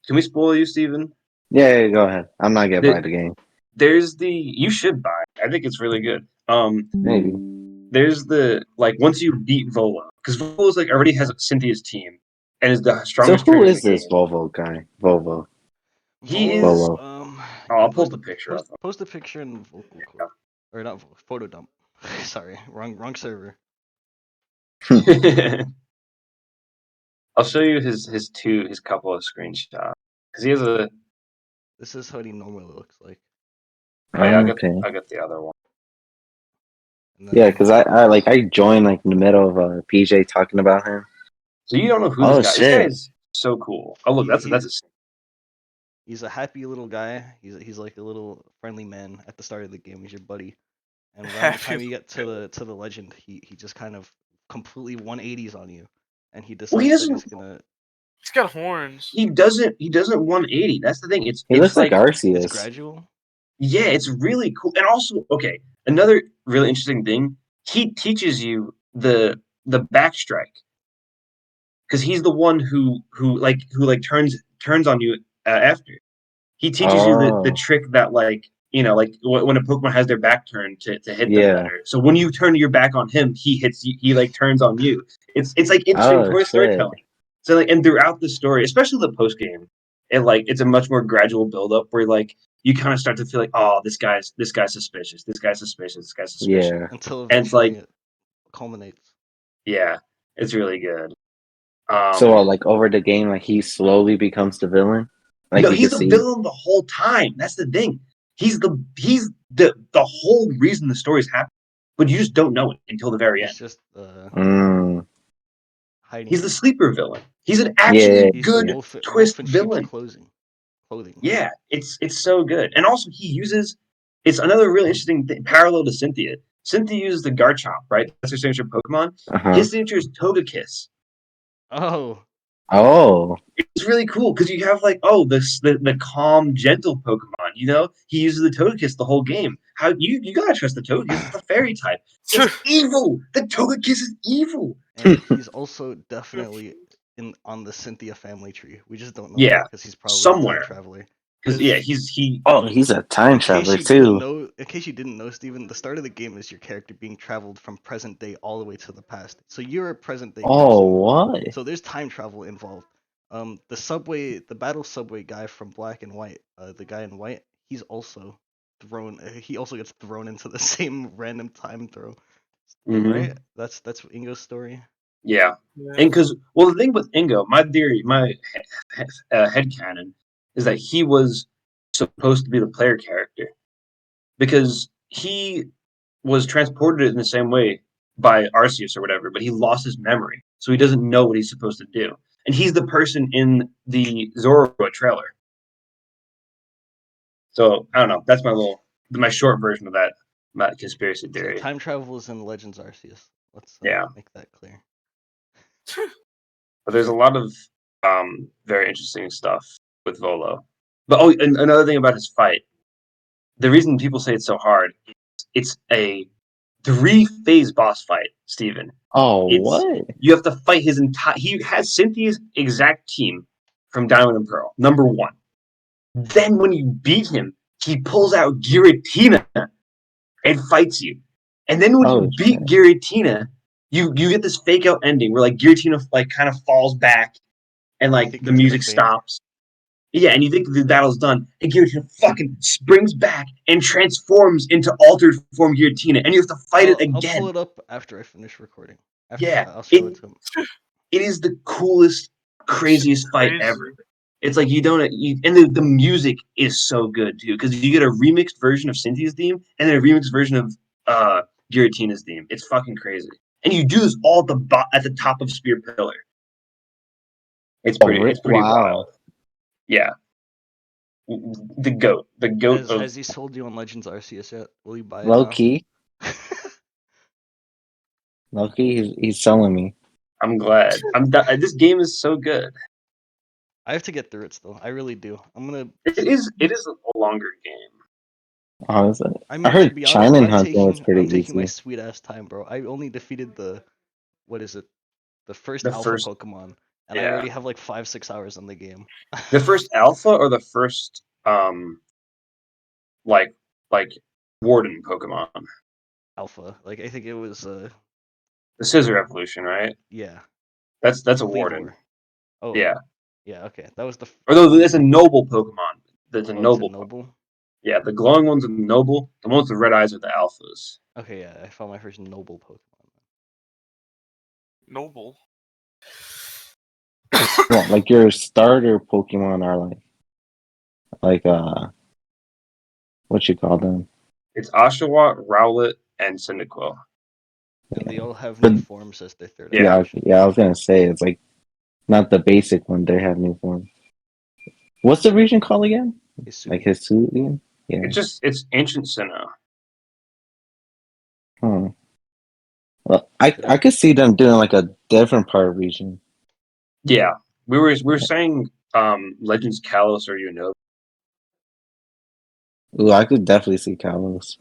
Can we spoil you, Steven? Yeah, go ahead. I'm not gonna The- buy the game. There's the you should buy. I think it's really good. Maybe. There's the like once you beat Vola, because Vola's like already has Cynthia's team and is the So strongest who trainer in is the this game. Volvo guy? Volvo. He Volo, is. Volo. I'll pull post the picture post, up. post a picture in vocal quote. Or not photo dump. Sorry, wrong server. I'll show you his couple of screenshots because he has a. This is how he normally looks like. Oh, yeah, Okay. I got the other one. And then, Yeah, because I joined like in the middle of PJ talking about him. So you don't know who Oh, this guy? This shit. guy is so cool. Oh look, that's a. he's a happy little guy. He's like a little friendly man at the start of the game. He's your buddy. And around the Happy time you get to the legend, he just kind of completely 180s on you, and he decides Well, he that he's doesn't. gonna. He's got horns. He doesn't 180. That's the thing. He It's looks like It's Arceus. gradual. yeah, it's really cool. And also, okay, another really interesting thing. He teaches you the backstrike because he's the one who turns on you after. He teaches you the Oh. trick that like like when a Pokemon has their back turned to hit Yeah. them better. So when you turn your back on him, he hits you. He like turns on you. It's like interesting Oh, shit. storytelling. So like and throughout the story, especially the post game, it's a much more gradual build up where like you kind of start to feel like oh this guy's suspicious. This guy's suspicious. This guy's suspicious. Yeah. Until And it's eventually like it culminates. yeah, it's really good. So like over the game, like he slowly becomes the villain. Like no, you he's can the see. villain the whole time. That's the thing. He's the whole reason the story's happening, but you just don't know it until the very end. He's just Mm. hiding. He's the sleeper villain. He's an Yeah, actually He's good the wolf twist in sheep's villain. clothing. Yeah, it's so good. And also he uses it's another really interesting parallel to Cynthia. Cynthia uses the Garchomp, right? That's her signature Pokemon. Uh-huh. His signature is Togekiss. Oh, Oh. It's really cool because you have like the calm, gentle Pokemon. You know, he uses the Togekiss the whole game. How you gotta trust the Togekiss? It's a fairy type. It's evil. The Togekiss is evil. and he's also definitely on the Cynthia family tree. We just don't know Yeah, because he's probably a somewhere. time traveler. Because yeah, he. Oh, he's a time In case traveler you didn't too. know, Steven, the start of the game is your character being traveled from present day all the way to the past. So you're a present day Oh, person. what? So there's time travel involved. The battle subway guy from Black and White, the guy in white, he's also thrown. He also gets thrown into the same random time throw, Mhm. right? That's Ingo's story. Yeah, Yeah. and because the thing with Ingo, my theory, my headcanon is that he was supposed to be the player character because he was transported in the same way by Arceus or whatever, but he lost his memory, so he doesn't know what he's supposed to do. And he's the person in the Zorro trailer. So I don't know. That's my short version of that conspiracy So theory. time travel is in Legends Arceus. Let's Yeah. make that clear. But there's a lot of very interesting stuff with Volo. But and another thing about his fight, the reason people say it's so hard, it's a 3-phase boss fight, Steven. Oh, It's what? you have to fight his entire. He has Cynthia's exact team from Diamond and Pearl, number 1. Then when you beat him, he pulls out Giratina and fights you. And then when Oh, you beat Giratina, you get this fake out ending where like Giratina like kind of falls back and You like think the it's gonna music faint? stops. Yeah, and you think the battle's done, and Giratina fucking springs back and transforms into altered form Giratina, and you have to fight it I'll pull again. it up after I finish recording. Yeah, I'll show it to him. It is the coolest, craziest fight Crazy. ever. It's like and the music is so good too because you get a remixed version of Cynthia's theme and then a remixed version of Giratina's theme. It's fucking crazy, and you do this all at the top of Spear Pillar. It's pretty wow. wild. Yeah, the goat Has he sold you on Legends Arceus yet? Will you buy it Low now? key. Low key, he's selling me. I'm glad. This game is so good. I have to get through it still. I really do. I'm gonna. It is a longer game. Oh, is it? I mean, I heard to be honest, Chimon Hunting was pretty I'm taking my easy. sweet ass time, bro. I only defeated the first The alpha first- Pokemon, and I yeah. already have like 5-6 hours in the game. The first alpha or the first like Warden Pokemon. Alpha, like I think it was The Scissor Evolution, right? yeah. That's a Warden. Kleavor. Oh Yeah. yeah. Okay, that was the. Or no, that's a noble Pokemon. That's a Oh, it's noble. noble. Yeah, the glowing ones are the noble. The ones with red eyes are the alphas. Okay, yeah, I found my first noble Pokemon. Noble. Well, like your starter Pokemon are like what you call them? It's Oshawott, Rowlet, and Cyndaquil. And they all have But- new forms as their third. Yeah. Yeah, I was gonna say it's like not the basic one. They have new forms. What's the region called again? Like Hisuian? Yeah. It's Ancient Sinnoh. Well, I could see them doing like a different part of region. Yeah, we were saying Legends Kalos or Unova. Ooh, I could definitely see Kalos.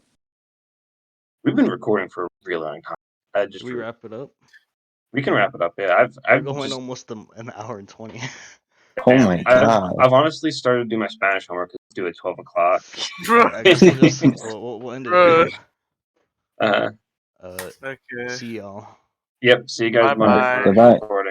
We've been recording for a really long time. Should we wrap it up? We can wrap it up. Yeah, We're I've going just, almost an hour and 20. Oh my god. I've honestly started to do my Spanish homework. Do at 12 o'clock. I guess we'll end it Bruh. here. Uh, Okay. See y'all. yep. See you guys Bye-bye. Monday for Goodbye. recording.